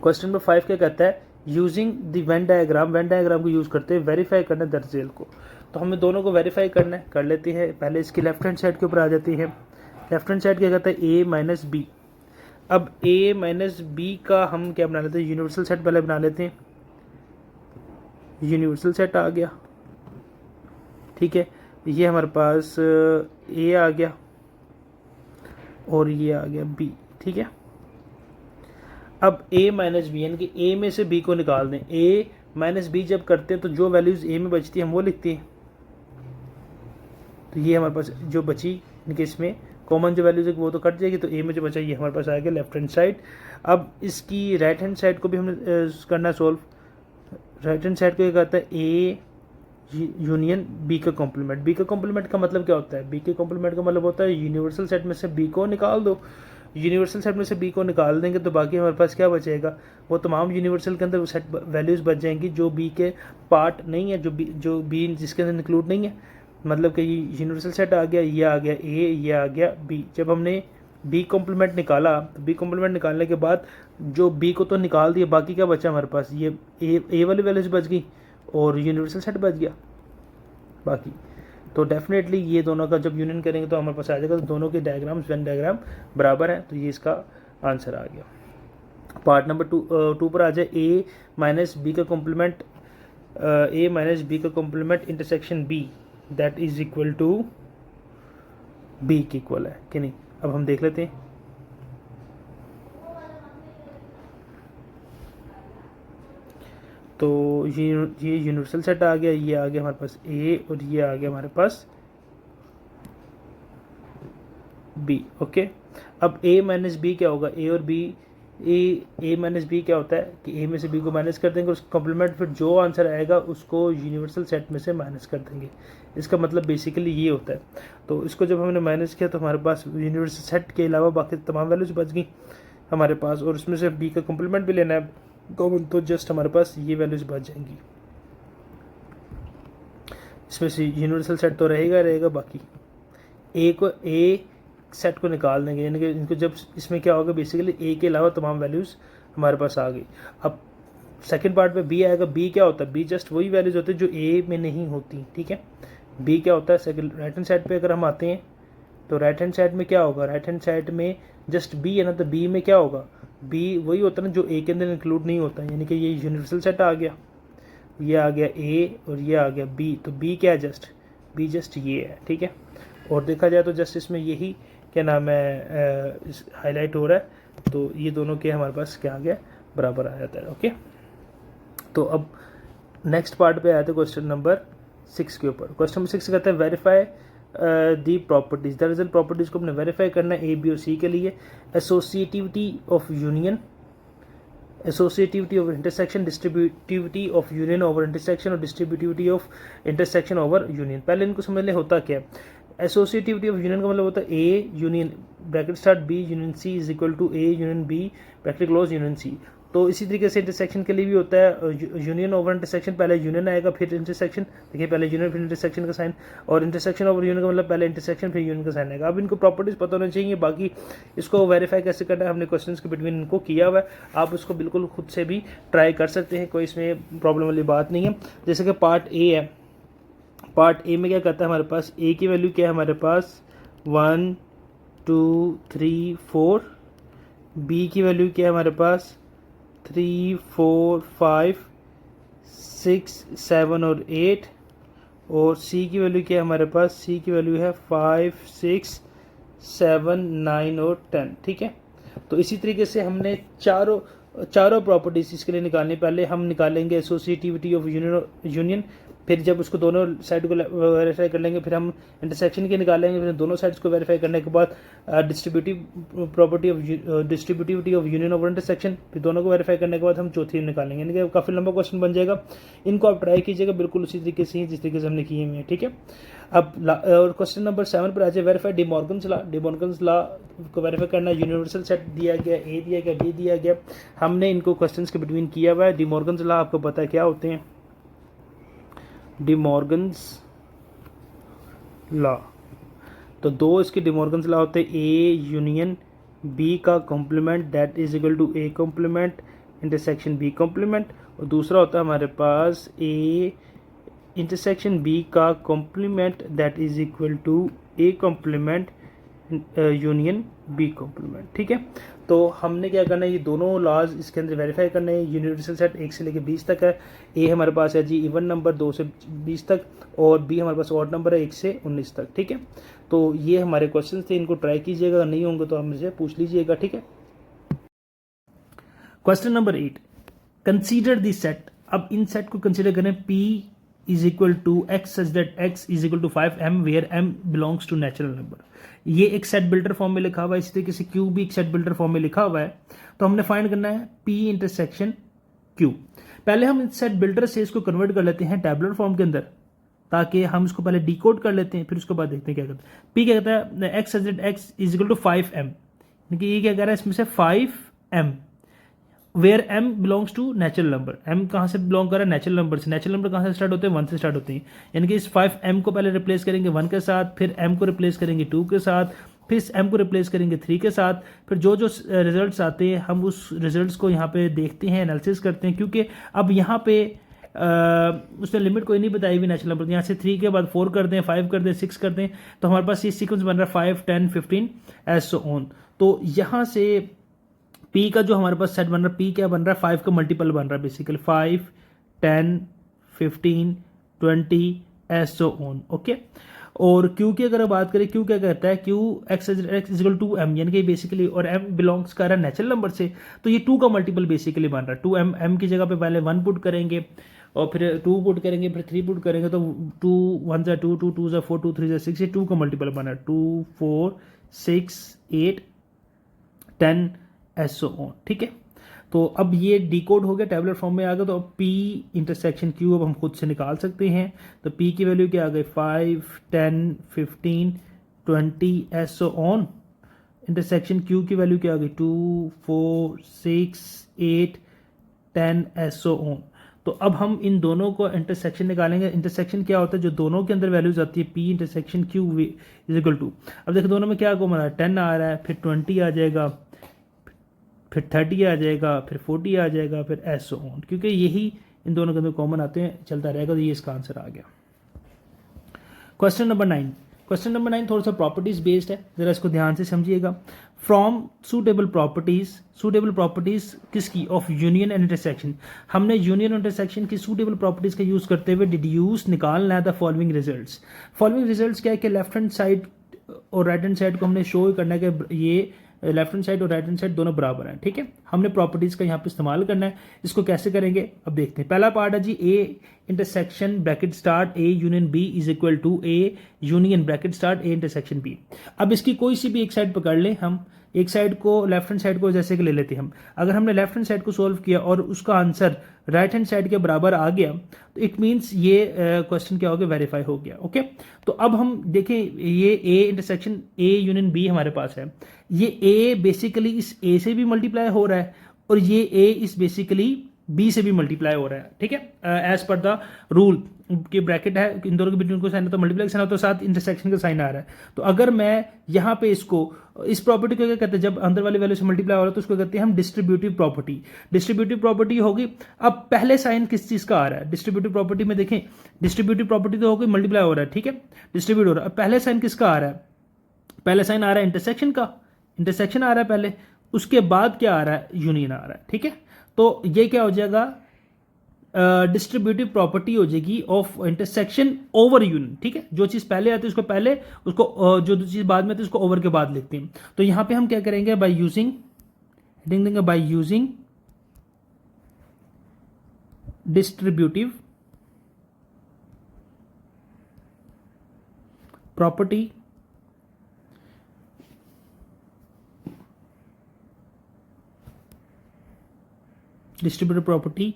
क्वेश्चन नंबर 5 क्या कहता है, using the Venn diagram, when diagram को यूज़ करते हैं वेरीफाई करना दरअसल को, तो हमें दोनों को वेरीफाई करना है, कर लेते हैं। पहले इसकी लेफ्ट हैंड साइड के ऊपर आ जाती है। लेफ्ट हैंड साइड क्या कहता है, ए माइनस बी। अब ए माइनस बी का हम क्या बना लेते हैं, यूनिवर्सल सेट पहले बना लेते हैं, यूनिवर्सल सेट आ गया, ठीक है, ये हमारे पास ए आ गया और ये आ गया बी, ठीक है। अब a माइनस बी, यानी कि a में से b को निकाल दें। a माइनस बी जब करते हैं तो जो वैल्यूज a में बचती है हम वो लिखते हैं, तो ये हमारे पास जो बची, यानी कि इसमें कॉमन जो वैल्यूज है वो तो कट जाएगी, तो a में जो बचा ये हमारे पास आ गया लेफ्ट हैंड साइड। अब इसकी राइट हैंड साइड को भी हमने करना सॉल्व। राइट हैंड साइड को ये कहता है a यूनियन b का कॉम्प्लीमेंट। b का कॉम्प्लीमेंट का मतलब क्या होता है, b के कॉम्प्लीमेंट का मतलब होता है यूनिवर्सल सेट में से b को निकाल दो। यूनिवर्सल सेट में से b को निकाल देंगे तो बाकी हमारे पास क्या बचेगा, वो तमाम यूनिवर्सल के अंदर वो सेट वैल्यूज़ बच जाएंगी जो b के पार्ट नहीं है, जो b जिसके अंदर इंक्लूड नहीं है, मतलब कि यूनिवर्सल सेट आ गया, ये आ गया a, ये आ गया b। जब हमने b कॉम्प्लीमेंट निकाला तो b कॉम्प्लीमेंट निकालने के बाद जो b को तो निकाल दिया, बाकी क्या बचा हमारे पास, ये a वाली वैल्यूज बच गई और यूनिवर्सल सेट बच गया बाकी। तो डेफिनेटली ये दोनों का जब यूनियन करेंगे तो हमारे पास आ जाएगा, तो दोनों के डायग्राम्स वेन डायग्राम बराबर है, तो ये इसका आंसर आ गया। पार्ट नंबर 2 पर आ जाए, a माइनस बी का कॉम्प्लीमेंट, a माइनस बी का complement intersection b that is equal to b के इक्वल है कि नहीं। अब हम देख लेते हैं। तो ये यूनिवर्सल सेट आ गया, ये आ गया हमारे पास a और ये आ गया हमारे पास b। ओके, अब a माइनस बी क्या होगा, a और b ए माइनस बी क्या होता है कि ए में से बी को माइनस कर देंगे, उसका कॉम्प्लीमेंट, फिर जो आंसर आएगा उसको यूनिवर्सल सेट में से माइनस कर देंगे। इसका मतलब बेसिकली ये होता है। तो इसको जब हमने माइनस किया तो हमारे पास यूनिवर्सल सेट के अलावा बाकी तमाम वैल्यूज बच गई हमारे पास, और उसमें से बी का कॉम्प्लीमेंट भी लेना है तो जस्ट हमारे पास ये वैल्यूज बच जाएंगी। इसमें से यूनिवर्सल सेट तो रहेगा, बाकी ए सेट को निकाल देंगे, यानी कि इनको जब इसमें क्या होगा बेसिकली ए के अलावा तमाम वैल्यूज़ हमारे पास आ गई। अब सेकंड पार्ट में बी आएगा। बी क्या होता है? बी जस्ट वही वैल्यूज़ होती है जो ए में नहीं होती, ठीक है। बी क्या होता है? सेकंड राइट हैंड साइड पे अगर हम आते हैं तो राइट हैंड साइड में क्या होगा? राइट हैंड साइड में जस्ट बी है ना, तो बी में क्या होगा? बी वही होता है ना जो ए के अंदर इंक्लूड नहीं होता, यानी कि ये यूनिवर्सल सेट आ गया, ये आ गया ए और ये आ गया बी। तो बी क्या है? जस्ट बी जस्ट ये है, ठीक है। और देखा जाए तो जस्ट इसमें यही क्या नाम है हाईलाइट हो रहा है, तो ये दोनों के हमारे पास क्या आ गया? बराबर आ जाता है। ओके, तो अब नेक्स्ट पार्ट पे आया था क्वेश्चन नंबर 6 के ऊपर। क्वेश्चन नंबर 6 कहता है वेरीफाई दी प्रॉपर्टीज। दरअसल प्रॉपर्टीज को अपने वेरीफाई करना है ए बी और सी के लिए। Associativity of union, associativity of intersection, distributivity of union over intersection और distributivity of intersection over union. पहले इनको समझ ले होता क्या है। एसोसिएटिविटी ऑफ यूनियन का मतलब होता है A union bracket start B union C is equal to A union B bracket close union C. तो इसी तरीके से इंटरसेक्शन के लिए भी होता है यूनियन ओवर इंटरसेक्शन, पहले यूनियन आएगा फिर इंटरसेक्शन। देखिए पहले यूनियन फिर इंटरसेक्शन का साइन, और इंटरसेक्शन ओवर यूनियन का मतलब पहले इंटरसेक्शन फिर यूनियन का साइन आएगा। अब इनको प्रॉपर्टीज पता होना चाहिए, बाकी इसको वेरीफाई कैसे करना है हमने क्वेश्चंस के बिटवीन इनको किया हुआ है। आप इसको बिल्कुल खुद से भी ट्राई कर सकते हैं, कोई इसमें प्रॉब्लम वाली बात नहीं है। जैसे कि पार्ट ए है, पार्ट ए में क्या करता है हमारे पास? ए की वैल्यू क्या है हमारे पास? 1 2 3 4। बी की वैल्यू क्या है हमारे पास? 3 4 5 6 7 और 8। और सी की वैल्यू क्या है हमारे पास? सी की वैल्यू है 5 6 7 9 और 10, ठीक है। तो इसी तरीके से हमने चारों प्रॉपर्टीज इसके लिए निकालनी। पहले हम निकालेंगे एसोसिएटिविटी ऑफ यूनियन, फिर जब उसको दोनों साइड को वेरीफाई कर लेंगे, फिर हम इंटरसेक्शन के निकालेंगे, फिर दोनों साइड्स को वेरीफाई करने के बाद distributive property of distributivity of union over intersection, फिर दोनों को वेरीफाई करने के बाद हम चौथी निकालेंगे। यानी कि काफ़ी लंबा क्वेश्चन बन जाएगा। इनको आप ट्राई कीजिएगा बिल्कुल उसी तरीके से ही जिस तरीके से हमने किए हुए हैं, ठीक है। अब और क्वेश्चन नंबर 7 पर आ जाए, verify De Morgan's law. De Morgan's law को वेरीफाई करना, यूनिवर्सल सेट दिया गया, ए दिया गया, बी दिया गया, हमने इनको क्वेश्चंस के बिटवीन किया हुआ है। डिमॉर्गन्स लॉ आपको पता है क्या होते हैं? डिमॉर्गन्स लॉ, तो दो इसके डिमॉर्गन्स लॉ होते हैं, ए यूनियन बी का complement that is equal to A complement intersection B complement, और दूसरा होता है हमारे पास ए इंटरसेक्शन बी का complement that is equal to A complement union B complement, ठीक है। तो हमने क्या करना है, ये दोनों लॉज इसके अंदर वेरीफाई करने हैं। यूनिवर्सल सेट 1 से लेकर 20 तक है। ए हमारे पास है जी इवन नंबर 2 से 20 तक, और बी हमारे पास ऑड नंबर है 1 से 19 तक, ठीक है। तो ये हमारे क्वेश्चन थे, इनको ट्राई कीजिएगा, अगर नहीं होंगे तो आप मुझे पूछ लीजिएगा, ठीक है। Question number 8, consider this set. अब इन सेट को कंसीडर करें, P is equal to X such that X is equal to 5m where m belongs to natural number. ये एक सेट बिल्डर फॉर्म में लिखा हुआ है, इसी तरीके से Q भी एक सेट बिल्डर फॉर्म में लिखा हुआ है। तो हमने फाइंड करना है P इंटरसेक्शन Q। पहले हम सेट बिल्डर से इसको कन्वर्ट कर लेते हैं टैबुलर फॉर्म के अंदर, ताकि हम इसको पहले डिकोड कर लेते हैं, फिर उसके बाद देखते हैं क्या करते हैं। P क्या कहता है? X such that X is equal to 5m, ये क्या कह रहा है इसमें से 5m where m belongs to natural number. m कहाँ से बिलोंग कर रहा है? नेचुरल नंबर से। नेचुरल नंबर कहाँ से स्टार्ट होते हैं? 1 से स्टार्ट होते हैं। यानी कि इस 5m को पहले रिप्लेस करेंगे 1 के साथ, फिर m को रिप्लेस करेंगे 2 के साथ, फिर m को रिप्लेस करेंगे 3 के साथ, फिर जो जो रिजल्ट्स आते हैं हम उस रिजल्ट्स को यहाँ पे देखते हैं, एनालिसिस करते हैं, क्योंकि अब यहाँ पे उसने लिमिट कोई नहीं बताई हुई नेचुरल नंबर। यहाँ से 3 के बाद 4 कर दें, 5 कर दें, 6 कर दें, तो हमारे पास ये सीक्वेंस बन रहा है 5 10 15 एज सो ऑन। तो यहाँ से P का जो हमारे पास सेट बन रहा है, P क्या बन रहा है? 5 का मल्टीपल बन रहा है basically, 5 10 15 20 as so on, okay. और Q की अगर बात करें, Q क्या कहता है? Q X equal to m, यानी कि बेसिकली, और m बिलोंग्स कर रहा है नेचुरल नंबर से, तो ये 2 का मल्टीपल बेसिकली बन रहा है। 2m, m की जगह पे पहले 1 पुट करेंगे, और फिर 2 पुट करेंगे, फिर 3 पुट करेंगे, तो 2 1 ज़ा 2 2 2 ज़ा 4 2 3 ज़ा 6, ये 2 का मल्टीपल बना है। 2 4 6 8 10 एसओ ऑन। ठीक है, तो अब ये डिकोड हो गया, टेबुलर फॉर्म में आ गया। तो अब P इंटरसेक्शन Q अब हम खुद से निकाल सकते हैं। तो P की वैल्यू क्या आ गई, 5, 10, 15, 20 एसओ ऑन। इंटरसेक्शन Q की वैल्यू क्या आ गई, 2, 4, 6, 8, 10 एसओ ऑन। तो अब हम इन दोनों को इंटरसेक्शन निकालेंगे। इंटरसेक्शन क्या होता है, जो दोनों के अंदर वैल्यूज आती है, P intersection Q is equal to, अब देखो दोनों में क्या कॉमन आ रहा है, 10 आ रहा है, फिर 20 आ जाएगा, फिर 30 आ जाएगा, फिर 40 आ जाएगा, फिर एसो ऑन, क्योंकि यही इन दोनों के अंदर कॉमन आते हैं, चलता रहेगा। तो ये इसका आंसर आ गया। Question number 9। क्वेश्चन नंबर 9 थोड़ा सा प्रॉपर्टीज बेस्ड है, जरा इसको ध्यान से समझिएगा। फ्रॉम सुटेबल प्रॉपर्टीज किसकी, ऑफ यूनियन एंड इंटरसेक्शन। हमने यूनियन और इंटरसेक्शन की सुटेबल प्रॉपर्टीज का यूज करते हुए डिड्यूस निकालना है the following results. Following results क्या है कि लेफ्ट हैंड साइड और राइट हैंड साइड को हमने शो करना है कि ये लेफ्ट हैंड साइड और राइट हैंड साइड दोनों बराबर हैं। ठीक है, हमने प्रॉपर्टीज का यहाँ पे इस्तेमाल करना है। इसको कैसे करेंगे अब देखते हैं। पहला पार्ट है जी, A intersection bracket start A union B is equal to A union bracket start A intersection B. अब इसकी कोई सी भी एक साइड पकड़ ले, हम एक साइड को लेफ्ट हैंड साइड को जैसे कि ले लेते हैं हम। अगर हमने लेफ्ट हैंड साइड को सोल्व किया और उसका आंसर राइट हैंड साइड के बराबर आ गया, तो इट मीन्स ये क्वेश्चन क्या हो गया, वेरीफाई हो गया। ओके, तो अब हम देखें, ये A intersection A union B हमारे पास है। ये ए बेसिकली इस ए से भी मल्टीप्लाई हो रहा है और ये ए इस बेसिकली बी से भी मल्टीप्लाई हो रहा है। ठीक है, एज पर द रूल के ब्रैकेट है, इन दोनों के बिटवीन को साइन, तो मल्टीप्लाई साइन होता है, साथ इंटरसेक्शन का साइन आ रहा है। तो अगर मैं यहाँ पे इसको, इस प्रॉपर्टी को क्या कहते हैं, जब अंदर वाली वैल्यू से मल्टीप्लाई हो रहा है तो उसको कहते हैं हम डिस्ट्रीब्यूटिव प्रॉपर्टी। डिस्ट्रीब्यूटिव प्रॉपर्टी होगी। अब पहले साइन किस चीज का आ रहा है डिस्ट्रीब्यूटिव प्रॉपर्टी में, देखें डिस्ट्रीब्यूटिव प्रॉपर्टी तो होगी, मल्टीप्लाई हो रहा है। ठीक है, डिस्ट्रीब्यूट हो रहा है। अब पहले साइन किसका आ रहा है, पहले साइन आ रहा है इंटरसेक्शन का, इंटरसेक्शन आ रहा है पहले, उसके बाद क्या आ रहा है, यूनियन आ रहा है। ठीक है, तो ये क्या हो जाएगा, डिस्ट्रीब्यूटिव प्रॉपर्टी हो जाएगी ऑफ इंटरसेक्शन ओवर यूनियन। ठीक है, जो चीज पहले आती है उसको पहले, उसको जो चीज बाद में आती है उसको ओवर के बाद लिखते हैं। तो यहां पे हम क्या करेंगे, बाय यूजिंग, हेडिंग देंगे by using distributive property distributive property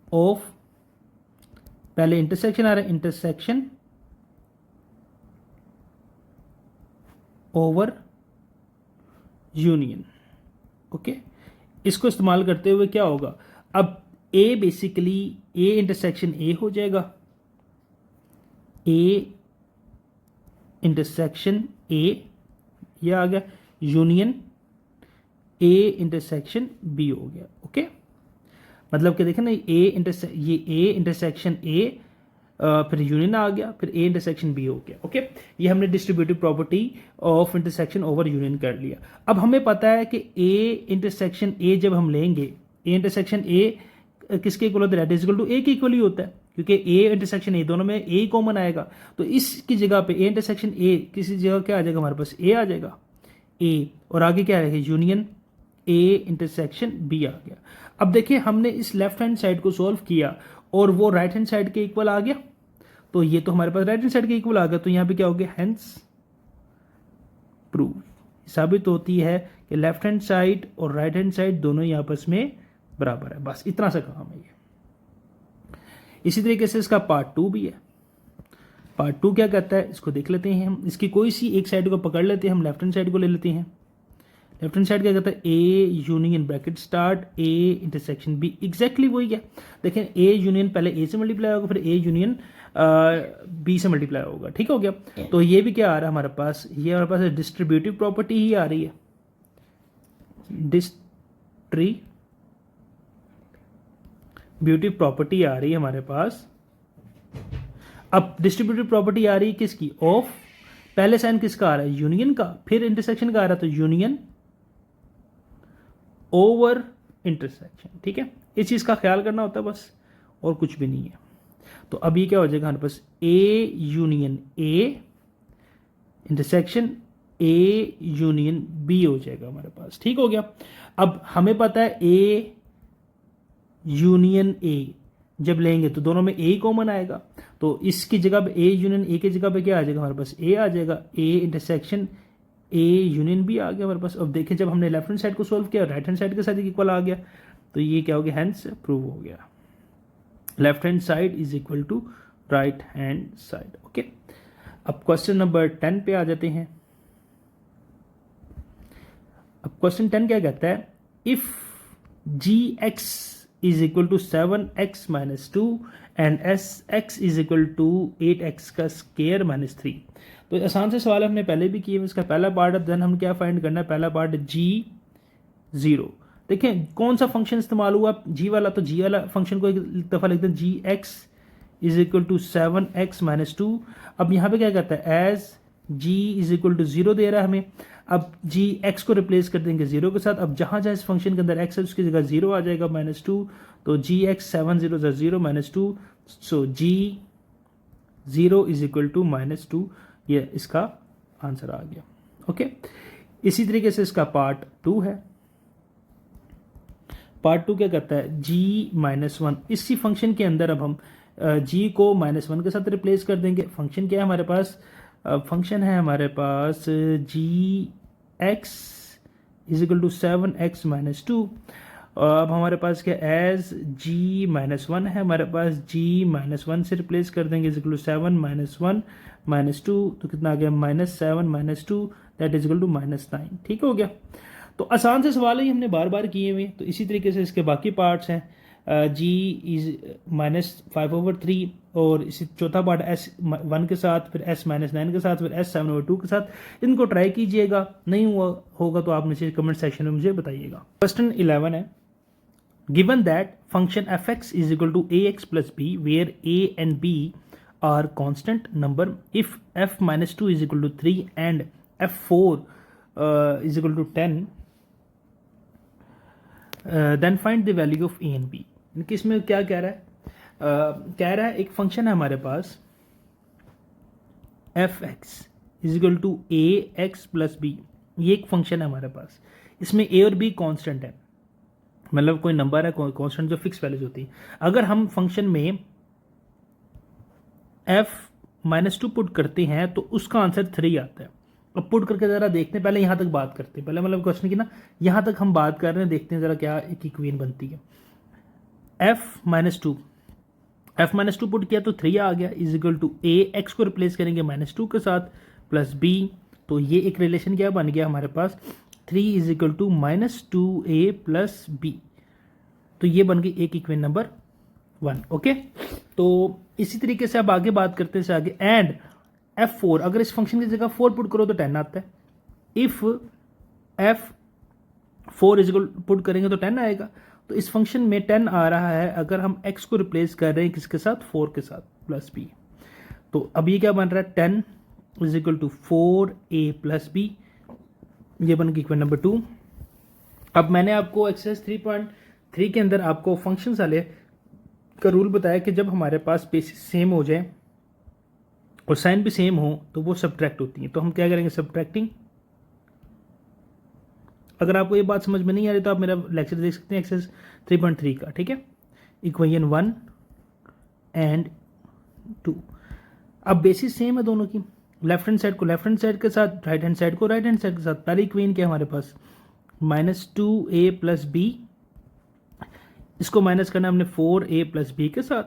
of, पहले इंटरसेक्शन आ रहा है, इंटरसेक्शन ओवर यूनियन। ओके, इसको इस्तेमाल करते हुए क्या होगा, अब ए बेसिकली ए इंटरसेक्शन ए हो जाएगा, ए इंटरसेक्शन ए, ये आ गया, यूनियन ए इंटरसेक्शन बी हो गया। ओके, मतलब कि देखें ना, ये ए इंटरसेक्शन ए, फिर यूनियन आ गया, फिर ए इंटरसेक्शन बी हो गया। ओके, ये हमने distributive property of intersection over union कर लिया। अब हमें पता है कि ए इंटरसेक्शन ए जब हम लेंगे, ए इंटरसेक्शन ए किसके इक्वल होता है, that is equal to A के इक्वल ही होता है, क्योंकि ए इंटरसेक्शन ए दोनों में ए कॉमन आएगा। तो इसकी जगह पे ए इंटरसेक्शन ए किसी जगह क्या आ जाएगा, हमारे पास ए आ जाएगा, ए, और आगे क्या आएगा, यूनियन ए इंटरसेक्शन बी आ गया। अब देखिए, हमने इस लेफ्ट हैंड साइड को सॉल्व किया और वो राइट हैंड साइड के इक्वल आ गया, तो ये तो हमारे पास राइट हैंड साइड के इक्वल आ गया। तो यहां पे क्या हो गया, हेंस प्रूव, साबित होती है कि लेफ्ट हैंड साइड और राइट हैंड साइड दोनों ही आपस में बराबर है। बस इतना सा काम है ये। इसी तरीके से इसका पार्ट 2 भी है। पार्ट 2 क्या कहता है, इसको देख लेते हैं हम। इसकी कोई सी एक साइड को पकड़ लेते हैं, हम लेफ्ट हैंड साइड को ले लेते हैं। लेफ्ट हैंड साइड क्या कहता है, A union bracket start A intersection B, exactly वही है। देखें, ए यूनियन पहले ए से मल्टीप्लाई होगा, फिर ए यूनियन बी से मल्टीप्लाई होगा। ठीक हो गया, तो ये भी क्या आ रहा है हमारे पास, ये हमारे पास डिस्ट्रीब्यूटिव प्रॉपर्टी ही आ रही है, डिस्ट्रीब्यूटिव प्रॉपर्टी आ रही है हमारे पास। अब डिस्ट्रीब्यूटिव प्रॉपर्टी आ रही है किसकी, ऑफ, पहले साइन किसका आ रहा है, यूनियन का, फिर इंटरसेक्शन का आ रहा है, तो यूनियन ओवर इंटरसेक्शन। ठीक है, इस चीज का ख्याल करना होता है बस, और कुछ भी नहीं है। तो अब ये क्या हो जाएगा हमारे पास, A union A intersection A union B हो जाएगा हमारे पास। ठीक हो गया। अब हमें पता है ए यूनियन ए जब लेंगे तो दोनों में ए कॉमन आएगा, तो इसकी जगह पे ए यूनियन ए की जगह पे क्या आ जाएगा हमारे पास, ए आ जाएगा, A intersection A union B आ गया हमारे पास। अब देखें जब हमने लेफ्ट हैंड साइड को सोल्व किया राइट हैंड साइड के साथ इक्वल आ गया, तो ये क्या हो गया, हैंस प्रूव हो गया। Left hand side is equal to right hand side. Okay, अब क्वेश्चन नंबर 10 पे आ जाते हैं। अब क्वेश्चन 10 क्या कहता है, if G x is equal to 7x minus 2 and S X is equal to 8x का स्केयर माइनस 3। तो आसान से सवाल हमने पहले भी किए, इसका पहला पार्ट, अब देन हम क्या फाइंड करना है, पहला पार्ट g0। देखें कौन सा फंक्शन इस्तेमाल हुआ, g वाला, तो g वाला फंक्शन को एक दफ़ा लिखते हैं, G x is equal to 7x minus 2। अब यहाँ पे क्या कहता है, as g is equal to 0 दे रहा है हमें। अब जी एक्स को रिप्लेस कर देंगे 0 के साथ। अब जहाँ जहाँ इस फंक्शन के अंदर x है उसकी जगह 0 आ जाएगा, माइनस 2, तो G x 7 0 0 minus 2, so G 0 is equal to minus 2, ये इसका आंसर आ गया। ओके, इसी तरीके से इसका पार्ट 2 है। पार्ट 2 क्या कहता है, g माइनस 1, इसी फंक्शन के अंदर अब हम g को माइनस 1 के साथ रिप्लेस कर देंगे। फंक्शन क्या है हमारे पास, फंक्शन है हमारे पास G x is equal to 7x minus 2। अब हमारे पास क्या, एज g माइनस 1 है हमारे पास, g माइनस 1 से रिप्लेस कर देंगे, is equal to 7 minus 1 minus 2, तो कितना आ गया, minus 7 minus 2, that is equal to minus 9। ठीक हो गया। तो आसान से सवाल है, हमने बार बार किए हुए। तो इसी तरीके से इसके बाकी पार्ट्स हैं, g इज माइनस 5/3, और इसी चौथा पार्ट s1 के साथ, फिर s माइनस 9 के साथ, फिर s7/2 के साथ। इनको ट्राई कीजिएगा, नहीं हुआ होगा तो आप नीचे कमेंट सेक्शन में मुझे बताइएगा। क्वेश्चन 11 है, given that function f(x) is equal to ax plus b where a and b are constant number, if f minus 2 is equal to 3 and f4 is equal to 10, then find the value of a and b। इनकी इसमें क्या कह रहा है, कह रहा है एक फंक्शन है हमारे पास f(x) is equal to ax plus b, ये एक फंक्शन है हमारे पास, इसमें a और b कांस्टेंट है, मतलब कोई नंबर है कांस्टेंट जो फिक्स वैल्यूज होती है। अगर हम फंक्शन में f माइनस 2 पुट करते हैं तो उसका आंसर 3 आता है। अब पुट करके ज़रा देखते हैं, पहले यहाँ तक बात करते हैं, पहले मतलब क्वेश्चन की ना यहाँ तक हम बात कर रहे हैं, देखते हैं ज़रा क्या एक इक्वेशन बनती है। f माइनस 2 पुट किया तो 3 आ गया, is equal to a, x को रिप्लेस करेंगे माइनस 2 के साथ, प्लस b, तो ये एक रिलेशन क्या बन गया हमारे पास, 3 is equal to minus 2a plus b, तो ये बन गई एक इक्वेशन नंबर 1। ओके, तो इसी तरीके से अब आगे बात करते हैं आगे, एंड f4, अगर इस फंक्शन की जगह 4 पुट करो तो 10 आता है। If f4 is equal put करेंगे तो 10 आएगा, तो इस फंक्शन में 10 आ रहा है अगर हम x को रिप्लेस कर रहे हैं किसके साथ, 4 के साथ, प्लस b। तो अब ये क्या बन रहा है, 10 is equal to 4a plus b, ये बन गई इक्वेशन नंबर 2। अब मैंने आपको एक्सरसाइज 3.3 के अंदर आपको फंक्शंस वाले का रूल बताया कि जब हमारे पास बेसिस सेम हो जाए और साइन भी सेम हो तो वो सब्ट्रैक्ट होती है। तो हम क्या करेंगे, सब्ट्रैक्टिंग। अगर आपको ये बात समझ में नहीं आ रही तो आप मेरा लेक्चर देख सकते हैं एक्सरसाइज 3.3 का, ठीक है। इक्वेशन 1 एंड 2, अब बेसिस सेम है दोनों की, लेफ्ट हैंड साइड को लेफ्ट हैंड साइड के साथ, राइट हैंड साइड को राइट हैंड साइड के साथ। पहली इक्वेशन क्या है हमारे पास, माइनस 2a प्लस b, इसको माइनस करना हमने 4a प्लस b के साथ,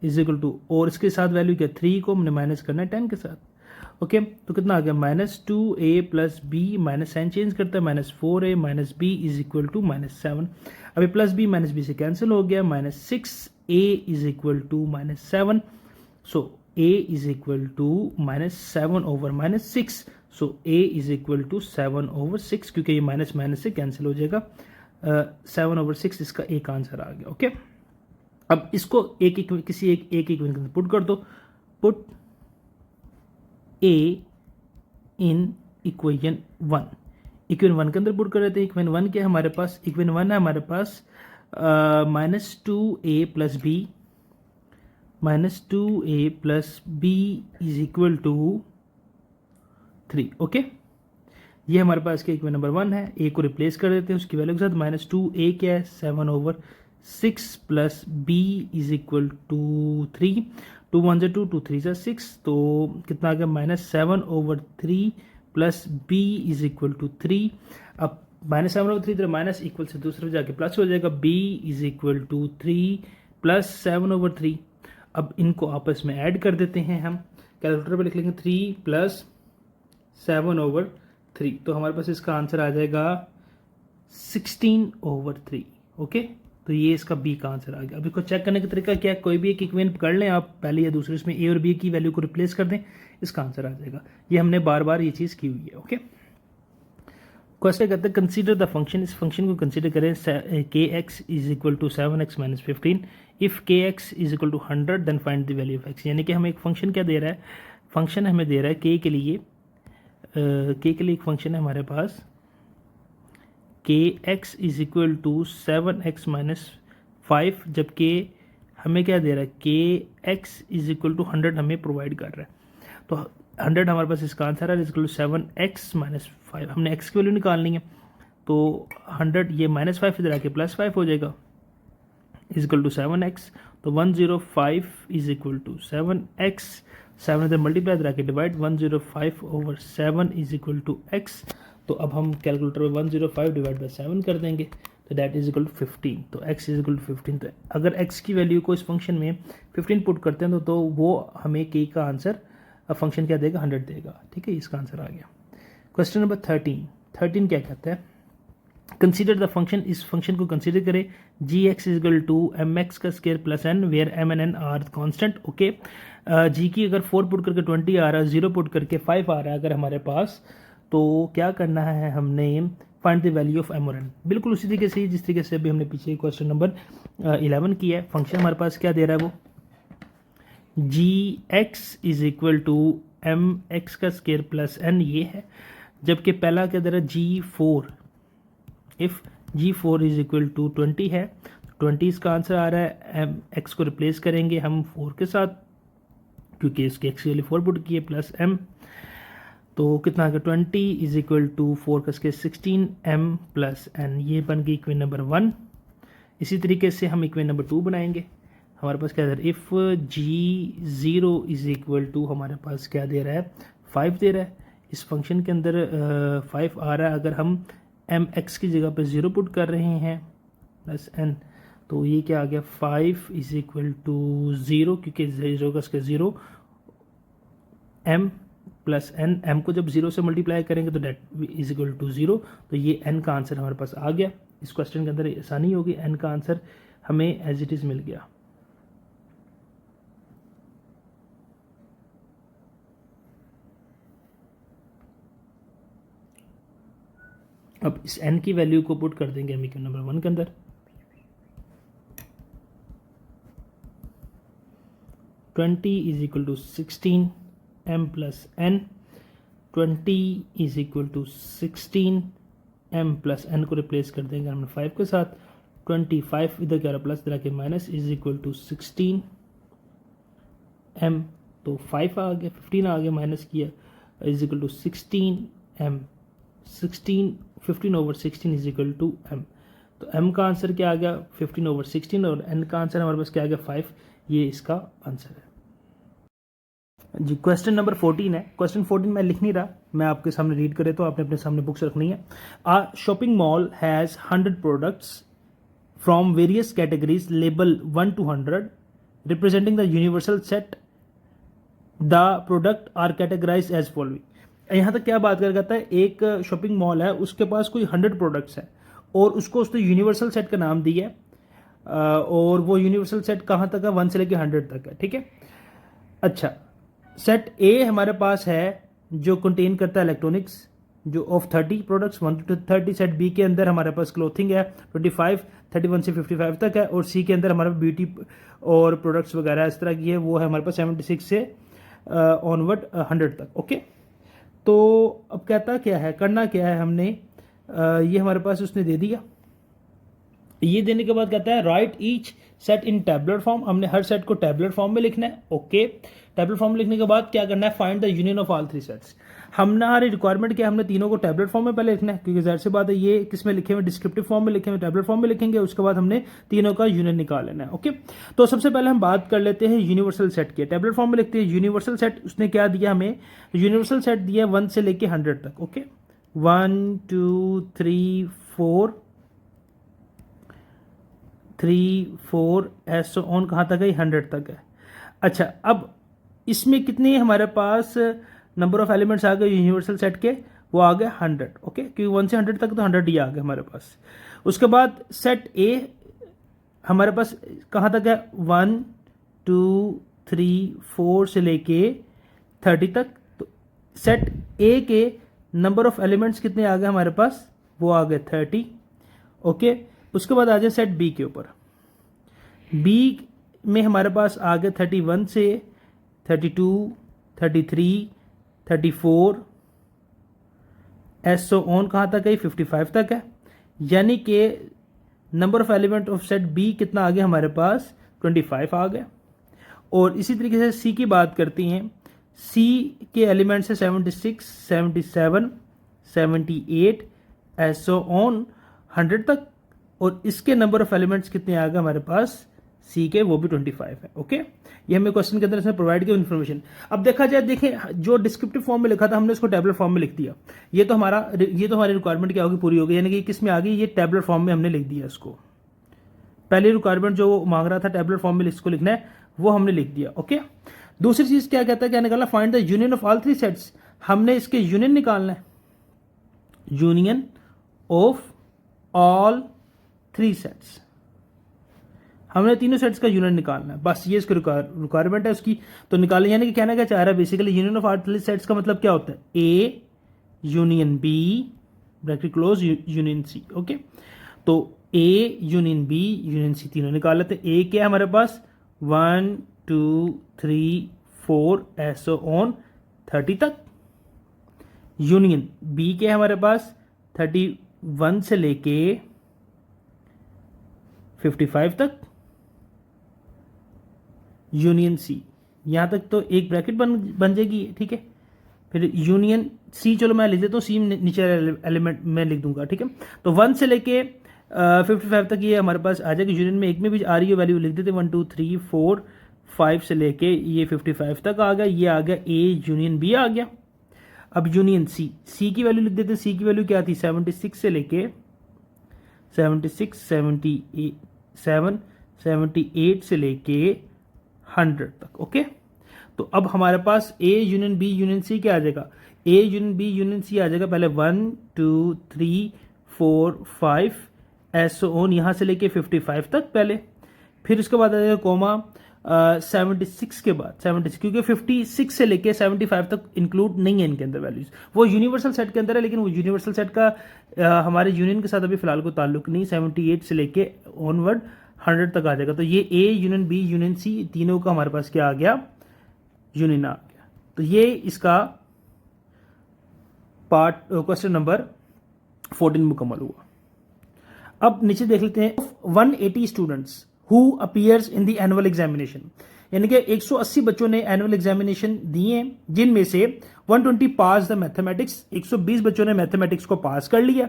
इज इक्वल टू, और इसके साथ वैल्यू क्या, 3 को हमने माइनस करना है 10 के साथ। ओके, तो कितना आ गया, minus 2a plus b, minus sign change करता है, minus 4a minus b is equal to minus 7। अभी प्लस b माइनस b से कैंसिल हो गया, minus 6a is equal to minus 7, so a is equal to minus 7 over minus 6, so a is equal to 7 over 6, क्योंकि ये minus minus से cancel हो जाएगा, 7 over 6 इसका एक आंसर आ गया। ओके, अब इसको किसी एक इक्वेशन के अंदर पुट कर दो, put a in equation 1, equation 1 के अंदर पुट कर देते हैं। इक्वेशन 1 क्या है हमारे पास, इक्वेशन 1 है हमारे पास minus 2a plus b, minus 2a plus b is equal to 3। Okay, ये हमारे पास के इक्वेशन नंबर 1 है। a को रिप्लेस कर देते हैं उसकी वैल्यू के साथ, माइनस 2a क्या है, 7 over 6 plus b is equal to 3, 2 1 2 2 3 6, तो कितना आ गया, minus 7 over 3 plus B is equal to 3। अब -7/3 तो माइनस इक्वल से दूसरे जाके प्लस हो जाएगा, b is equal to 3 plus 7/3। अब इनको आपस में ऐड कर देते हैं हम, कैलकुलेटर पे लिख लेंगे 3 प्लस 7/3, तो हमारे पास इसका आंसर आ जाएगा 16/3। ओके, तो ये इसका बी का आंसर आ गया। अब इसको चेक करने का तरीका क्या है, कोई भी एक इक्वेशन पकड़ लें आप पहले या दूसरे, इसमें ए और बी की वैल्यू को रिप्लेस कर दें, इसका आंसर आ जाएगा। ये हमने बार बार ये चीज़ की हुई है। ओके, क्वेश्चन कहते हैं कंसीडर द फंक्शन, इस फंक्शन को कंसीडर करें k x is equal to 7x minus 15। If k x is equal to 100 then find the value of x. यानी कि हमें एक फंक्शन क्या दे रहा है, फंक्शन हमें दे रहा है के के लिए एक फंक्शन है हमारे पास K x is equal to 7x minus 5, जबकि हमें क्या दे रहा है के एक्स इज इक्वल टू 100 हमें प्रोवाइड कर रहा है। तो 100 हमारे पास इसका आंसर है, इक्वल टू 7x माइनस 5। हमने x की वैल्यू निकालनी है, तो 100 ये -5 इधर आके +5 हो जाएगा, इज इक्वल टू 7x। तो 105 इज इक्वल टू 7x, 7 इधर मल्टीप्लाई इधर आके divide, 105/7 is equal to x। तो अब हम कैलकुलेटर में 105 डिवाइड बाई 7 कर देंगे, तो दैट इज इक्वल टू 15। तो x इज इक्वल टू 15। तो अगर x की वैल्यू को इस फंक्शन में 15 पुट करते हैं तो वो हमें k का आंसर फंक्शन क्या देगा, 100 देगा। ठीक है, इसका आंसर आ गया। क्वेश्चन नंबर 13 क्या कहता है, कंसीडर द फंक्शन, इस फंक्शन को कंसीडर करें g x is equal to m x का square plus n where m and n are constant. Okay, g की अगर 4 पुट करके 20 आ रहा है, 0 पुट करके 5 आ रहा है अगर हमारे पास, तो क्या करना है हमने, find the value of M और एन। बिल्कुल उसी तरीके से जिस तरीके से अभी हमने पीछे क्वेश्चन नंबर 11 किया है। फंक्शन हमारे पास क्या दे रहा है, वो g x is equal to m x का स्केयर प्लस एन ये है, जबकि पहला क्या दे रहा है G4। If G4 is equal to 20 है, 20 इसका आंसर आ रहा है। एम एक्स को रिप्लेस करेंगे हम 4 के साथ, क्योंकि इसके एक्स के लिए 4 पुट किए, प्लस एम, तो कितना आ गया 20 इज इक्वल टू 4 का स्केयर 16 एम प्लस एन। ये बन गई इक्वेशन नंबर 1। इसी तरीके से हम इक्वेशन नंबर 2 बनाएंगे। हमारे पास क्या दे रहा है, if G0 is equal to हमारे पास क्या दे रहा है, 5 दे रहा है। इस फंक्शन के अंदर 5 आ रहा है, अगर हम एम एक्स की जगह पे 0 पुट कर रहे हैं प्लस एन, तो ये क्या आ गया 5 इज इक्वल टू 0, क्योंकि 0 का square 0 M plus N, M को जब 0 से मल्टीप्लाई करेंगे तो डेट इज इक्वल टू 0। तो ये एन का आंसर हमारे पास आ गया। इस क्वेश्चन के अंदर आसानी होगी, एन का आंसर हमें एज इट इज़ मिल गया। अब इस n की वैल्यू को पुट कर देंगे हम इक्वेशन नंबर 1 के अंदर। 20 is equal to 16 m plus n, 20 is equal to 16 m plus n को रिप्लेस कर देंगे हमने 5 के साथ। 25 इधर क्या रहा प्लस, इधर के minus, is equal to 16 m, तो 5 आ गया, 15 आ गया, माइनस किया, is equal to 16 m, 15/16 is equal to m। तो m का आंसर क्या आ गया 15/16, और n का आंसर हमारे पास क्या आ गया 5। ये इसका आंसर है जी। क्वेश्चन नंबर 14 है। क्वेश्चन 14 मैं लिख नहीं रहा, मैं आपके सामने रीड करे, तो आपने अपने सामने बुक्स रखनी है। A shopping mall has 100 products from various categories label 1 to 100 representing the universal set. The product are categorize as following. यहाँ तक क्या बात कर करता है, एक शॉपिंग मॉल है, उसके पास कोई 100 प्रोडक्ट्स हैं और उसको उसने यूनिवर्सल सेट का नाम दिया है, और वो यूनिवर्सल सेट कहाँ तक है, 1 से लेकर 100 तक है। ठीक है, अच्छा, सेट ए हमारे पास है जो कंटेन करता है इलेक्ट्रॉनिक्स, जो of 30 products 1 to 30। Set B के अंदर हमारे पास क्लोथिंग है 25, 31 से 55 तक है, और सी के अंदर हमारे ब्यूटी और प्रोडक्ट्स वगैरह इस तरह की है, वो है हमारे पास 76 से ऑनवर्ड 100 तक। ओके, तो अब कहता क्या है, करना क्या है हमने, ये हमारे पास उसने दे दिया ये देने के बाद कहता है राइट ईच सेट इन टैबलेट फॉर्म, हमने हर सेट को टैबलेट फॉर्म में लिखना है। ओके, टैबलेट फॉर्म में लिखने के बाद क्या करना है, find the union of all three sets. हमारी रिक्वायरमेंट क्या, हमने तीनों को टैबलेट फॉर्म में पहले लिखना है, क्योंकि जाहिर सी बात है ये किस में लिखे हुए, डिस्क्रिप्टिव फॉर्म में लिखे हुए, टैबलेट फॉर्म में लिखेंगे, उसके बाद हमने तीनों का यूनियन निकाल लेना है। ओके, तो सबसे पहले हम बात कर लेते हैं यूनिवर्सल सेट की। टैबलेट फॉर्म में लिखते हैं यूनिवर्सल सेट, उसने क्या दिया हमें, यूनिवर्सल सेट दिया 1 से लेके 100 तक। ओके, 1 2 3 4 ऐसो ऑन कहाँ तक है, 100 तक है। अच्छा, अब इसमें कितने हमारे पास नंबर ऑफ एलिमेंट्स आ गए यूनिवर्सल सेट के, वो आ गए 100। ओके, क्योंकि 1 से 100 तक तो 100 ही आ गए हमारे पास। उसके बाद सेट ए हमारे पास कहाँ तक है, 1 2 3 4 से लेके 30 तक। तो सेट ए के नंबर ऑफ एलिमेंट्स कितने आ गए हमारे पास, वो आ गए 30। ओके, उसके बाद आ जाए सेट बी के ऊपर। बी में हमारे पास आ गए 31 से 32 33 34 एसो ऑन कहाँ तक है, 55 तक है। यानी कि number of element of set B कितना आ गया हमारे पास, 25 आ गया। और इसी तरीके से सी की बात करती हैं, सी के एलिमेंट्स है 76 77 78 एसो ऑन 100 तक। और इसके नंबर ऑफ एलिमेंट्स कितने आ गए हमारे पास सी के, वो भी 25 है। ओके, ये हमें क्वेश्चन के अंदर इसने प्रोवाइड किया इन्फॉर्मेशन। अब देखा जाए, देखें जो डिस्क्रिप्टिव फॉर्म में लिखा था हमने उसको टैबलेट फॉर्म में लिख दिया। ये तो हमारी रिक्वायरमेंट क्या होगी, पूरी होगी, यानी कि किस में आ गई, ये टैबलेट फॉर्म में हमने लिख दिया इसको। पहली रिक्वायरमेंट जो वो मांग रहा था टैबलेट फॉर्म में इसको लिखना है, वो हमने लिख दिया। ओके, दूसरी चीज क्या कहता है, क्या निकालना, find the union of all three sets. हमने इसके यूनियन निकालना है, union of all three sets, हमने तीनों सेट्स का यूनियन निकालना है, बस ये इसकी रिक्वायरमेंट है उसकी। तो निकालने, यानी कि कहना क्या चाह रहा है basically, union of all three sets का मतलब क्या होता है, A union B bracket close union C. Okay, तो A union B union C तीनों निकाल लेते हैं। ए क्या है हमारे पास, 1 2 3 4 एसो ऑन 30 तक। यूनियन बी के हमारे पास 31 से लेके 55 तक। यूनियन सी, यहां तक तो एक ब्रैकेट बन जाएगी, ठीक है। फिर यूनियन सी, चलो मैं लिख देता हूँ, सी नीचे एलिमेंट में लिख दूंगा, ठीक है। तो 1 से लेके 55 तक ये हमारे पास आ जाएगी। यूनियन में एक में भी आ रही है वैल्यू, लिख देते 1 2 3 4 5 से लेके ये 55 तक आ गया। ये आ गया ए यूनियन बी आ गया। अब यूनियन सी, सी की वैल्यू लिख देते, सी की वैल्यू क्या थी, 76 से लेके 76 78 से लेके 100 तक। ओके, तो अब हमारे पास A union B union C क्या आ जाएगा, A union B union C आ जाएगा। पहले 1 2 3 4 5 एसो ऑन यहां से लेके 55 तक पहले, फिर उसके बाद आ जाएगा कोमा 76 के बाद 76, क्योंकि 56 से लेके 75 तक इंक्लूड नहीं है इनके अंदर वैल्यूज, वो यूनिवर्सल सेट के अंदर है, लेकिन वो यूनिवर्सल सेट का हमारे यूनियन के साथ अभी फिलहाल को ताल्लुक नहीं। 78 से लेके ऑनवर्ड 100 तक आ जाएगा। तो ये A union B union C तीनों का हमारे पास क्या आ गया, यूनियन आ गया। तो ये इसका पार्ट क्वेश्चन नंबर 14 मुकम्मल हुआ। अब नीचे देख लेते हैं, 180 students who appears in the annual examination, यानी कि 180 बच्चों ने एनुअल एग्जामिनेशन दिए, जिनमें से 120 पास द मैथमेटिक्स, 120 बच्चों ने मैथमेटिक्स को पास कर लिया।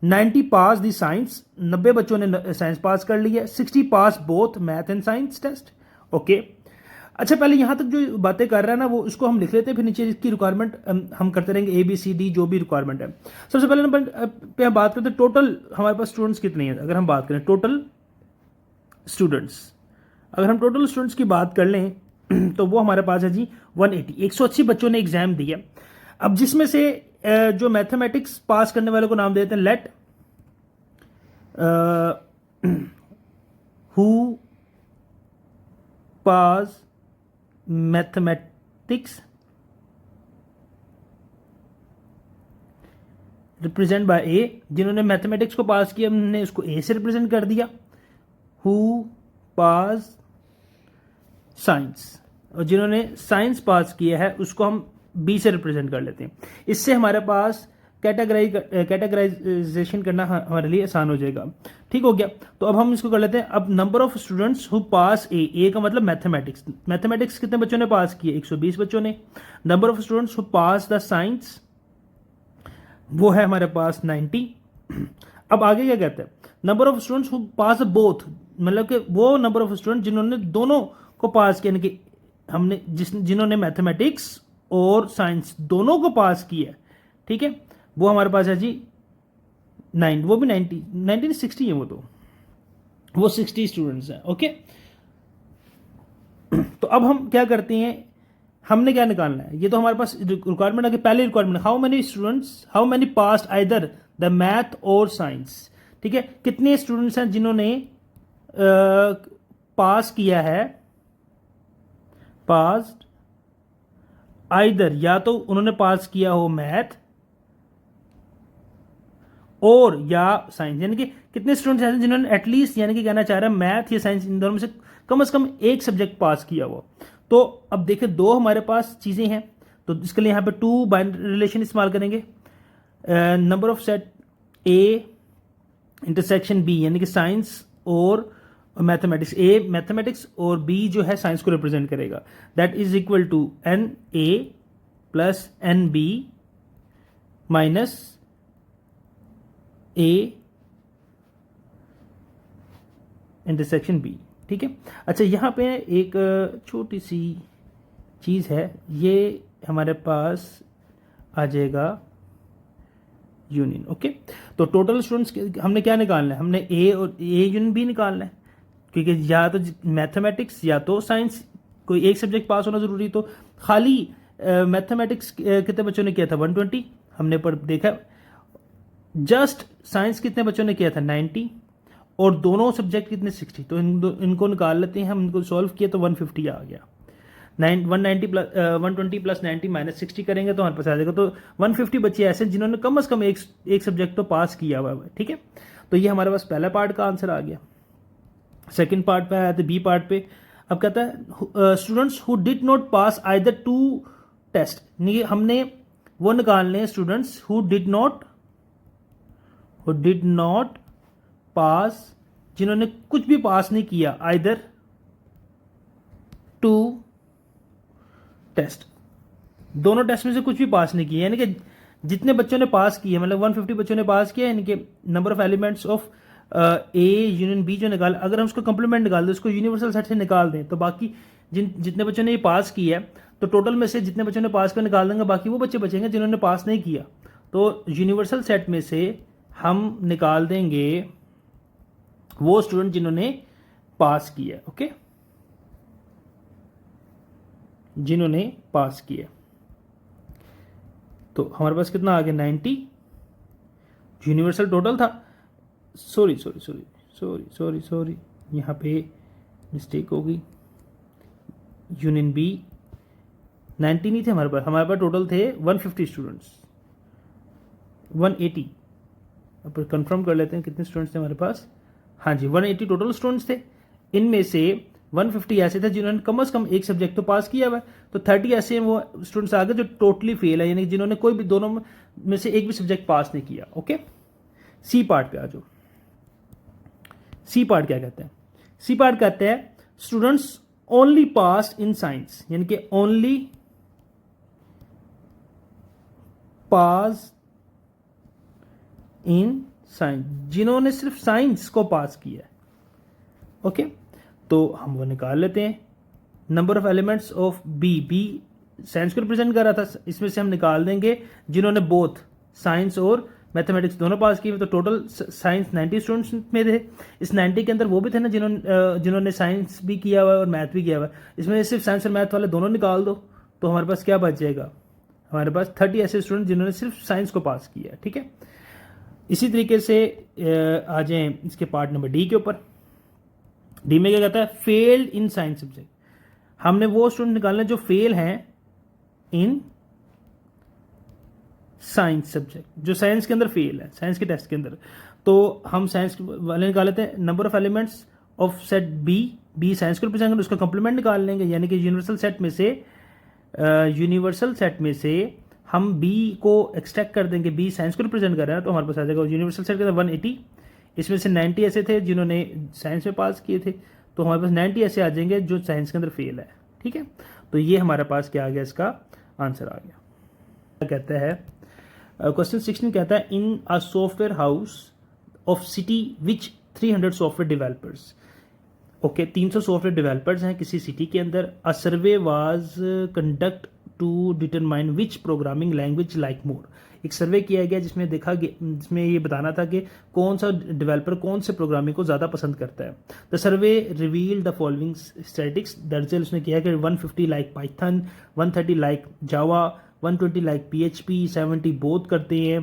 90 पास दी साइंस, 90 बच्चों ने साइंस पास कर लिया। 60 pass both math and science test. Okay, अच्छा पहले यहां तक जो बातें कर रहा है ना वो इसको हम लिख लेते हैं, फिर नीचे इसकी रिक्वायरमेंट हम करते रहेंगे, ए बी सी डी जो भी रिक्वायरमेंट है। सबसे पहले नंबर पे हम बात करते हैं टोटल हमारे पास स्टूडेंट्स कितने हैं। अगर हम बात करें टोटल स्टूडेंट्स, अगर हम टोटल स्टूडेंट्स की बात कर लें तो वो हमारे पास है जी 180, 180 बच्चों ने एग्जाम दिया। अब जिसमें से जो मैथमेटिक्स पास करने वालों को नाम देते हैं let who pass mathematics represent by A, जिन्होंने मैथमेटिक्स को पास किया हमने उसको ए से रिप्रेजेंट कर दिया। हु पास साइंस, और जिन्होंने साइंस पास किया है उसको हम बी से रिप्रेजेंट कर लेते हैं। इससे हमारे पास कैटेगराइजेशन करना हमारे लिए आसान हो जाएगा, ठीक हो गया। तो अब हम इसको कर लेते हैं। अब number of students who pass A का मतलब मैथमेटिक्स, मैथमेटिक्स कितने बच्चों ने पास किए, 120 बच्चों ने। Number of students who pass the science, वो है हमारे पास 90। अब आगे क्या कहते हैं, number of students who pass both, मतलब कि वो नंबर ऑफ स्टूडेंट जिन्होंने दोनों को पास किया, यानी कि हमने जिन्होंने मैथमेटिक्स और साइंस दोनों को पास किया, ठीक है, वो हमारे पास है जी 9, वो भी 1960 है, वो 60 स्टूडेंट्स हैं। ओके, तो अब हम क्या करते हैं, हमने क्या निकालना है, ये तो हमारे पास रिक्वायरमेंट है कि पहले requirement how many students, how many past either the math और साइंस, ठीक है, कितने स्टूडेंट्स हैं जिन्होंने पास किया है, पास्ट आइदर, या तो उन्होंने पास किया हो मैथ और या साइंस, यानी कि कितने स्टूडेंट्स हैं जिन्होंने एटलीस्ट, यानी कि कहना चाह रहा है मैथ या साइंस इन दोनों में से कम एक सब्जेक्ट पास किया हुआ। तो अब देखिए दो हमारे पास चीज़ें हैं, तो इसके लिए यहाँ पे टू बाइनरी रिलेशन इस्तेमाल करेंगे। Number of set A intersection B, यानी कि साइंस और मैथमेटिक्स, ए मैथमेटिक्स और बी जो है साइंस को रिप्रेजेंट करेगा, that is equal to N A plus N B minus A intersection B, ठीक है। अच्छा, यहाँ पे एक छोटी सी चीज़ है, ये हमारे पास आ जाएगा यूनियन। ओके, तो टोटल स्टूडेंट्स हमने क्या निकालना है, हमने ए और ए यूनियन बी निकालना है, क्योंकि या तो मैथमेटिक्स या तो साइंस कोई एक सब्जेक्ट पास होना ज़रूरी। तो खाली मैथमेटिक्स कितने बच्चों ने किया था 120, हमने पर देखा। जस्ट साइंस कितने बच्चों ने किया था 90, और दोनों सब्जेक्ट कितने 60। तो इनको निकाल लेते हैं हम, इनको सॉल्व किया तो 150 आ गया। 120 प्लस 90 माइनस 60 करेंगे तो हमारे पास आ जाएगा। तो 150 बच्चे ऐसे जिन्होंने कम से कम एक सब्जेक्ट तो पास किया हुआ है, ठीक है। तो ये हमारे पास पहला पार्ट का आंसर आ गया। सेकंड पार्ट पे आया तो बी पार्ट पे, अब कहता है students who did not pass either two test, हमने वो निकालने हैं students who did not pass, जिन्होंने कुछ भी पास नहीं किया, आइदर टू टेस्ट, दोनों टेस्ट में से कुछ भी पास नहीं किया, यानी कि जितने बच्चों ने पास किए, मतलब 150 बच्चों ने पास किया, यानी कि number of elements of A union B जो निकाल, अगर हम उसको कंप्लीमेंट निकाल दें, उसको यूनिवर्सल सेट से निकाल दें, तो बाकी जितने बच्चों ने ये पास किया है, तो टोटल में से जितने बच्चों ने पास कर निकाल देंगे, बाकी वो बच्चे बचेंगे जिन्होंने पास नहीं किया। तो यूनिवर्सल सेट में से हम निकाल देंगे वो स्टूडेंट जिन्होंने पास किया। ओके, जिन्होंने पास किया, तो हमारे पास कितना आ गया 90, यूनिवर्सल टोटल था। सॉरी यहाँ पे मिस्टेक हो गई, यूनियन बी 90 नहीं थे हमारे पास टोटल थे 150 स्टूडेंट्स, 180। अब कंफर्म कर लेते हैं कितने स्टूडेंट्स थे हमारे पास। हाँ जी, 180 टोटल स्टूडेंट्स थे। इनमें से 150 ऐसे थे जिन्होंने कम से कम एक सब्जेक्ट तो पास किया हुआ है, तो 30 ऐसे वो स्टूडेंट्स आ गए जो टोटली फेल है, यानी जिन्होंने कोई भी दोनों में से एक भी सब्जेक्ट पास नहीं किया। ओके, सी पार्ट पे आ जाओ। सी पार्ट क्या कहते हैं, सी पार्ट कहते हैं students only pass in science, यानी कि ओनली पास इन साइंस, जिन्होंने सिर्फ साइंस को पास किया है। ओके, तो हम वो निकाल लेते हैं। Number of elements of B science को रिप्रेजेंट कर रहा था, इसमें से हम निकाल देंगे जिन्होंने बोथ साइंस और मैथमेटिक्स दोनों पास किए। तो टोटल साइंस 90 स्टूडेंट्स में थे, इस 90 के अंदर वो भी थे ना जिन्होंने साइंस भी किया हुआ है और मैथ भी किया हुआ है। इसमें सिर्फ साइंस और मैथ वाले दोनों निकाल दो, तो हमारे पास क्या बच जाएगा, हमारे पास 30 ऐसे स्टूडेंट जिन्होंने सिर्फ साइंस को पास किया है। ठीक है, इसी तरीके से आ जाएं इसके पार्ट नंबर डी के ऊपर। डी में क्या कहता है, फेल्ड इन साइंस सब्जेक्ट। हमने वो स्टूडेंट निकालने जो फेल हैं इन साइंस सब्जेक्ट, जो साइंस के अंदर फेल है, साइंस के टेस्ट के अंदर। तो हम साइंस वाले निकाल लेते हैं। Number of elements of set B science को रिप्रेजेंट, उसका कंप्लीमेंट निकाल लेंगे, यानी कि यूनिवर्सल सेट में से हम बी को एक्सट्रैक्ट कर देंगे। बी साइंस को रिप्रेजेंट कर रहे हैं, तो हमारे पास आ जाएगा यूनिवर्सल सेट के अंदर 180 इसमें से 90 ऐसे थे जिन्होंने साइंस में पास किए थे, तो हमारे पास 90 ऐसे आ जाएंगे जो साइंस के अंदर फेल है। ठीक है, तो ये हमारे पास क्या आ गया, इसका आंसर आ गया। क्या कहता है क्वेश्चन 16 कहता है in a software house of city which 300 software developers. Okay, 300 software developers हैं किसी सिटी के अंदर। A survey was conduct to determine which programming language like more. एक सर्वे किया गया जिसमें देखा गया, जिसमें ये बताना था कि कौन सा डेवलपर कौन से प्रोग्रामिंग को ज़्यादा पसंद करता है। The survey reveal the following statistics. दरअसल उसने किया कि 150 like Python, 130 like Java, 120 like PHP, 70 both करते हैं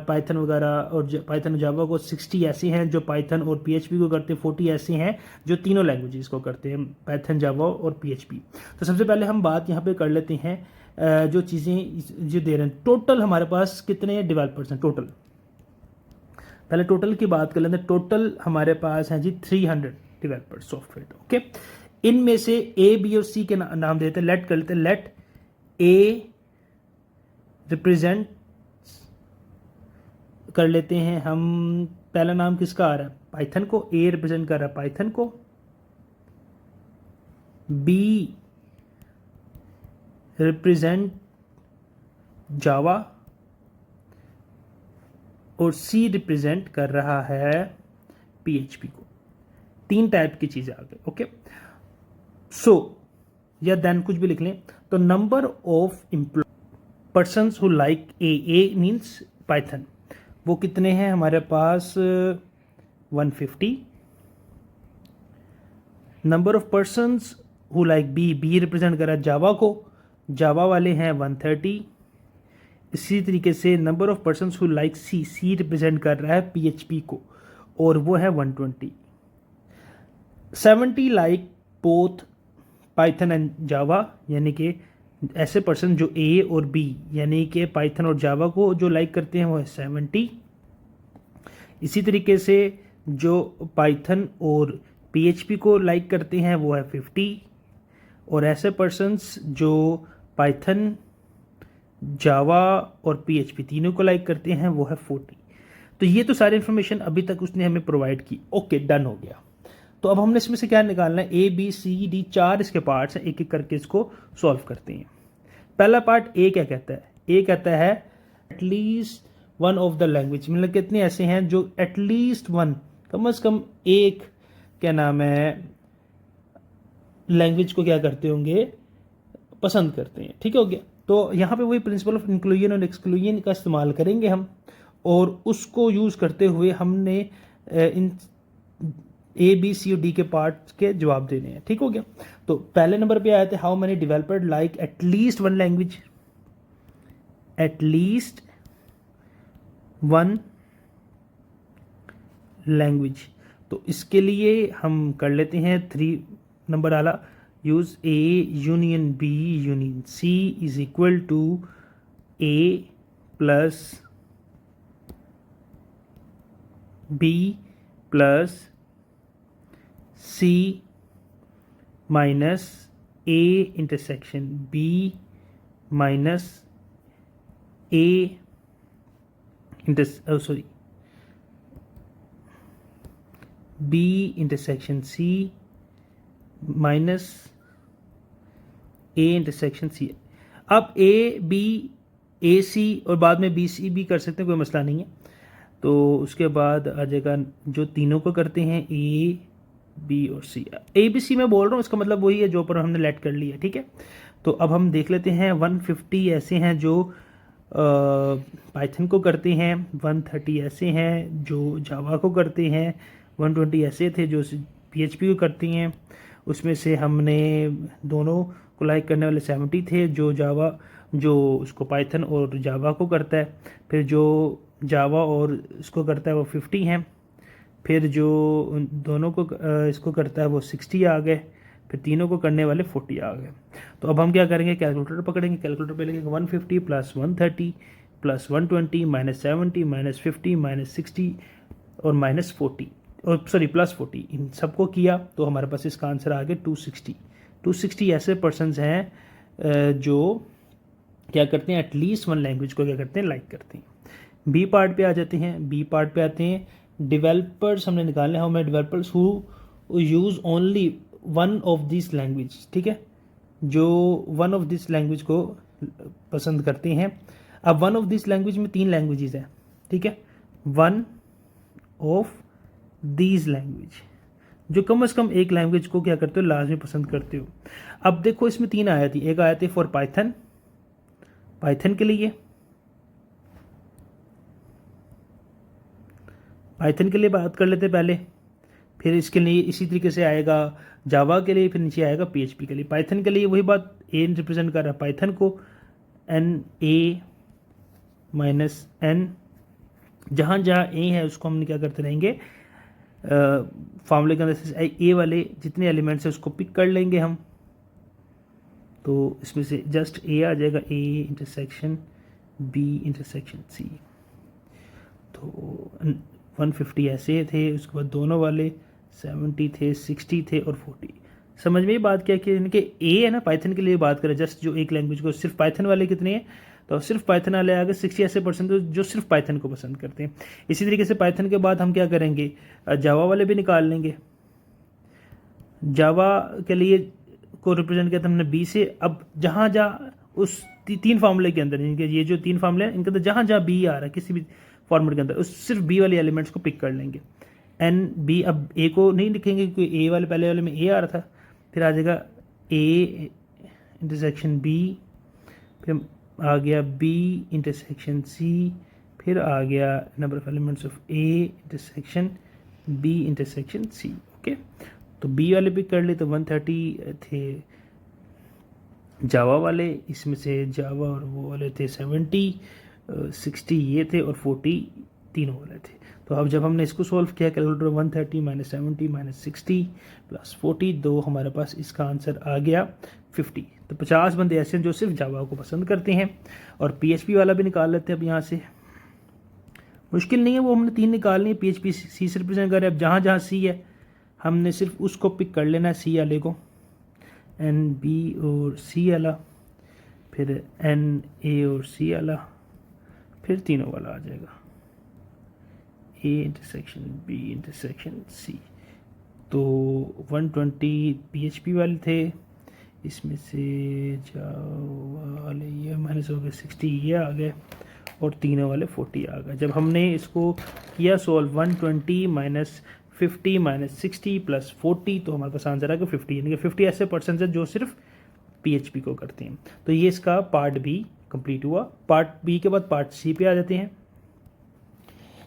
पाइथन वगैरह और पाइथन और जावा को, 60 ऐसे हैं जो पाइथन और PHP को करते हैं, 40 ऐसे हैं जो तीनों लैंग्वेजेस को करते हैं, पाइथन, जावा और PHP। तो सबसे पहले हम बात यहाँ पे कर लेते हैं जो चीज़ें जो दे रहे हैं। टोटल हमारे पास कितने डेवलपर्स हैं टोटल, पहले टोटल की बात कर लेते हैं। टोटल हमारे पास हैं जी 300 डेवलपर सॉफ्टवेयर। ओके, इनमें से A, B और C के नाम देते हैं। लेट कर लेते हैं, लेट A रिप्रेजेंट कर लेते हैं हम। पहला नाम किसका आ रहा है, पाइथन को। A रिप्रेजेंट कर रहा है पाइथन को, B रिप्रेजेंट जावा और C रिप्रेजेंट कर रहा है PHP को। 3 टाइप की चीजें आ गई। ओके, सो या देन कुछ भी लिख लें। तो number of employ persons who like A means Python, वो कितने हैं हमारे पास 150। Number of persons who like B represent कर रहा है जावा को, जावा वाले हैं 130। इसी तरीके से number of persons who like C represent कर रहा है PHP को और वो है 120। 70 लाइक बोथ पाइथन एंड जावा, यानी कि ऐसे पर्सन जो A और B यानी कि पाइथन और जावा को जो लाइक करते हैं वो है 70। इसी तरीके से जो पाइथन और PHP को लाइक करते हैं वो है 50। और ऐसे पर्सन्स जो पाइथन, जावा और PHP तीनों को लाइक करते हैं वो है 40। तो ये तो सारी इन्फॉर्मेशन अभी तक उसने हमें प्रोवाइड की। ओके, डन हो गया। तो अब हमने इसमें से क्या निकालना है, ABCD 4 इसके पार्ट्स हैं, एक एक करके इसको सॉल्व करते हैं। पहला पार्ट A क्या कहता है, A कहता है at least one of the language, मतलब कितने ऐसे हैं जो एटलीस्ट वन, कम से कम एक, क्या नाम है, लैंग्वेज को क्या करते होंगे, पसंद करते हैं। ठीक हो गया। तो यहाँ पे वही प्रिंसिपल ऑफ इंक्लूजन और एक्सक्लूजन का इस्तेमाल करेंगे हम, और उसको यूज़ करते हुए हमने इन A, B, C और D के पार्ट के जवाब देने हैं। ठीक हो गया। तो पहले नंबर पे आए थे how many developer like at least one language, at least one language. तो इसके लिए हम कर लेते हैं 3 नंबर वाला use, A union B union C is equal to A plus B plus C minus A intersection B minus A sorry B intersection C minus A intersection C। अब A B A C और बाद में B C भी कर सकते हैं, कोई मसला नहीं है। तो उसके बाद आ जाएगा जो तीनों को करते हैं A B और C। A B C मैं बोल रहा हूँ, इसका मतलब वही है जो पर हमने लेट कर लिया। ठीक है। तो अब हम देख लेते हैं 150 ऐसे हैं जो पाइथन को करते हैं, 130 ऐसे हैं जो जावा को करते हैं, 120 ऐसे थे जो PHP को करती हैं। उसमें से हमने दोनों को लाइक करने वाले 70 थे जो जावा, जो उसको पाइथन और जावा को करता है। फिर जो जावा और इसको करता है वो 50 हैं। फिर जो दोनों को इसको करता है वो 60 आ गए। फिर तीनों को करने वाले 40 आ गए। तो अब हम क्या करेंगे, कैलकुलेटर पकड़ेंगे। कैलकुलेटर पे लिखेंगे 150 plus 130 plus 120 minus 70 minus 50 minus 60 और माइनस 40 और सॉरी प्लस 40, इन सबको किया तो हमारे पास इसका आंसर आ गया 260। 260 ऐसे पर्सन्स हैं जो क्या करते हैं, एटलीस्ट वन लैंग्वेज को क्या करते हैं, लाइक करते हैं। बी पार्ट पे आ जाते हैं। बी पार्ट पे आते हैं, डेवलपर्स हमने निकालने, how many developers who use only one of this language, ठीक है, जो वन ऑफ दिस लैंग्वेज को पसंद करते हैं। अब वन ऑफ दिस लैंग्वेज में 3 लैंग्वेजेस हैं, ठीक है, वन ऑफ दीज लैंग्वेज, जो कम से कम एक लैंग्वेज को क्या करते हो, लाजमी पसंद करते हो। अब देखो इसमें 3 आया थी, एक आया थी फॉर पाइथन, पाइथन के लिए, पाइथन के लिए बात कर लेते पहले, फिर इसके लिए इसी तरीके से आएगा जावा के लिए, फिर नीचे आएगा पीएचपी के लिए। पाइथन के लिए वही बात, ए रिप्रेजेंट कर रहा है पाइथन को, एन ए माइनस एन, जहाँ जहाँ ए है उसको हम क्या करते रहेंगे, फार्मूले के अंदर से ए वाले जितने एलिमेंट्स हैं उसको पिक कर लेंगे हम। तो इसमें से जस्ट ए आ जाएगा, A intersection B intersection C. तो 150 ऐसे थे, उसके बाद दोनों वाले 70 थे, 60 थे और 40। समझ में ये बात क्या कि इनके ए है ना, पाइथन के लिए बात करें, जस्ट जो एक लैंग्वेज को, सिर्फ पाइथन वाले कितने हैं, तो सिर्फ पाइथन वाले आ गए 60 ऐसे परसेंट जो सिर्फ पाइथन को पसंद करते हैं। इसी तरीके से पाइथन के बाद हम क्या करेंगे, जावा वाले भी निकाल लेंगे। जावा के लिए को रिप्रेजेंट किया था हमने बी से। अब जहाँ जहाँ उस 3 फार्मूले के अंदर, इनके ये जो 3 फार्मूले हैं इनके अंदर जहाँ जहाँ बी आ रहा है किसी भी फॉर्मेट के अंदर, उस सिर्फ बी वाले एलिमेंट्स को पिक कर लेंगे। एन बी, अब ए को नहीं लिखेंगे क्योंकि ए वाले पहले वाले में ए आ रहा था, फिर आ जाएगा ए इंटरसेक्शन बी, फिर आ गया बी इंटरसेक्शन सी, फिर आ गया number of elements of A intersection B intersection C. Okay, तो बी वाले पिक कर ले, तो 130 थे जावा वाले, इसमें से जावा और वो वाले थे 70, 60 ये थे और 40 तीनों वाले थे। तो अब जब हमने इसको सॉल्व किया कैलकुलेटर, 130 माइनस 70 माइनस 60 प्लस 40, दो हमारे पास इसका आंसर आ गया 50। तो 50 बंदे ऐसे हैं जो सिर्फ जावा को पसंद करते हैं। और पीएचपी वाला भी निकाल लेते हैं अब यहाँ से, मुश्किल नहीं है, वो हमने 3 निकालनी है। पीएचपी सी से रिप्रेजेंट कर रहे हैं, अब जहाँ जहाँ सी है हमने सिर्फ उसको पिक कर लेना है, सी वाले को, एन बी और सी वाला, फिर एन ए और सी वाला, फिर तीनों वाला आ जाएगा, A intersection B intersection C. तो 120 पीएचपी वाले थे, इसमें से जावा वाले ये माइनस हो गए, 60 ये आ गए और तीनों वाले 40 आ गए। जब हमने इसको किया सॉल्व, 120 माइनस 50 माइनस 60 प्लस 40, तो हमारे पास आंसर आ गया 50, यानी कि 50 ऐसे पर्सन है जो सिर्फ पीएचपी को करते हैं। तो ये इसका पार्ट बी कंप्लीट हुआ। पार्ट बी के बाद पार्ट सी पे आ जाते हैं।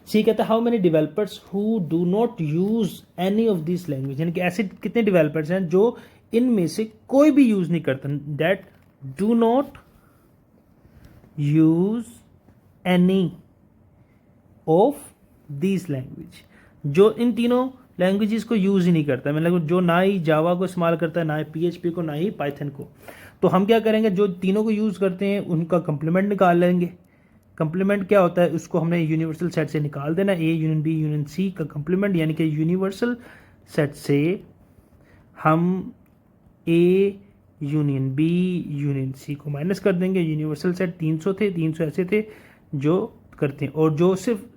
सी कहता है how many developers who do not use any of this language, यानी कि ऐसे कितने डेवलपर्स हैं जो इनमें से कोई भी यूज नहीं करता, that do not use any of this language, जो इन तीनों लैंग्वेजेस को यूज ही नहीं करता, मतलब जो ना ही जावा को इस्तेमाल करता है, ना ही पीएचपी को, ना ही पाइथन को। तो हम क्या करेंगे, जो तीनों को यूज करते हैं उनका कंप्लीमेंट निकाल लेंगे। कंप्लीमेंट क्या होता है, उसको हमने यूनिवर्सल सेट से निकाल देना, A union B union C का कंप्लीमेंट, यानी कि यूनिवर्सल सेट से हम A union B union C को माइनस कर देंगे। यूनिवर्सल सेट 300 थे, 300 ऐसे थे जो करते हैं, और जो सिर्फ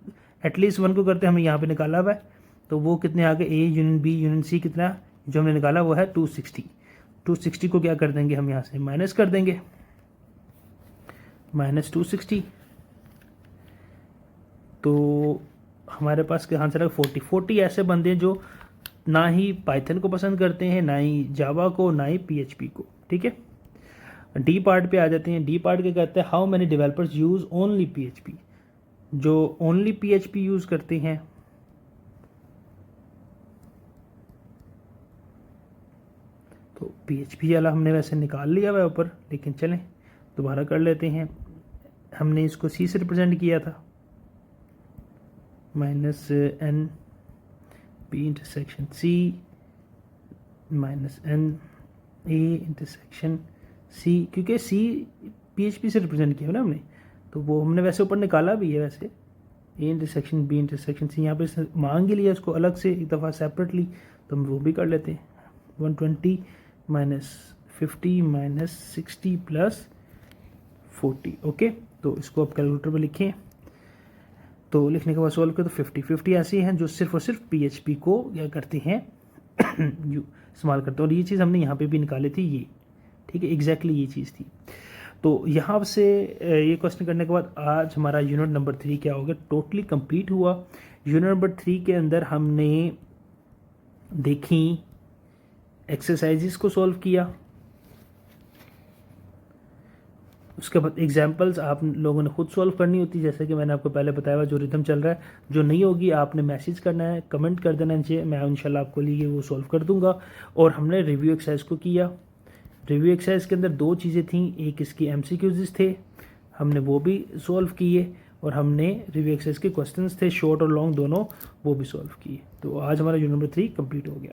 एटलीस्ट 1 को करते हैं हमें यहाँ पे निकाला हुआ है, तो वो कितने आ गए, A union B union C कितना जो हमने निकाला वो है 260। 260 को क्या कर देंगे हम यहाँ से माइनस कर देंगे, माइनस 260, तो हमारे पास क्या आंसर है 40। 40 ऐसे बंदे हैं जो ना ही पाइथन को पसंद करते हैं, ना ही जावा को, ना ही पीएचपी को। ठीक है, डी पार्ट पे आ जाते हैं। डी पार्ट क्या कहते हैं, how many developers use only PHP, जो ओनली पीएचपी यूज करते हैं। तो पीएचपी वाला हमने वैसे निकाल लिया हुआ ऊपर, लेकिन चलें दोबारा कर लेते हैं। हमने इसको सी से रिप्रेजेंट किया था, minus N B intersection C minus N A intersection C, क्योंकि सी पीएचपी से रिप्रेजेंट किया ना हमने, तो वो हमने वैसे ऊपर निकाला भी है वैसे, A intersection B intersection C. यहाँ पे मांग ही लिया उसको अलग से एक दफ़ा सेपरेटली, तो हम वो भी कर लेते हैं। 120 माइनस 50 माइनस 60 प्लस 40। ओके, तो इसको आप कैलकुलेटर पर लिखें। तो लिखने के बाद सॉल्व करें तो 50 ऐसी हैं जो सिर्फ और सिर्फ PHP को क्या करते हैं इस्तेमाल करते हैं, और ये चीज़ हमने यहाँ पे भी निकाली थी ये, ठीक है, एग्जैक्टली ये चीज़ थी। तो यहाँ से ये क्वेश्चन करने के बाद आज हमारा यूनिट नंबर 3 क्या हो गया, टोटली कंप्लीट हुआ। यूनिट नंबर 3 के अंदर हमने देखी एक्सरसाइजेस को सॉल्व किया, उसके बाद एग्जाम्पल्स आप लोगों ने खुद सॉल्व करनी होती है, जैसे कि मैंने आपको पहले बताया हुआ जो रिदम चल रहा है। जो नहीं होगी आपने मैसेज करना है, कमेंट कर देना चाहिए, मैं इंशाल्लाह आपको लिए वो सॉल्व कर दूंगा। और हमने रिव्यू एक्सरसाइज को किया। रिव्यू एक्सरसाइज के अंदर दो चीज़ें थी, एक इसकी MCQs थे, हमने वो भी सॉल्व किए, और हमने रिव्यू एक्सरसाइज के क्वेश्चंस थे शॉर्ट और लॉन्ग दोनों, वो भी सॉल्व किए। तो आज हमारा यूनिट नंबर 3 कंप्लीट हो गया।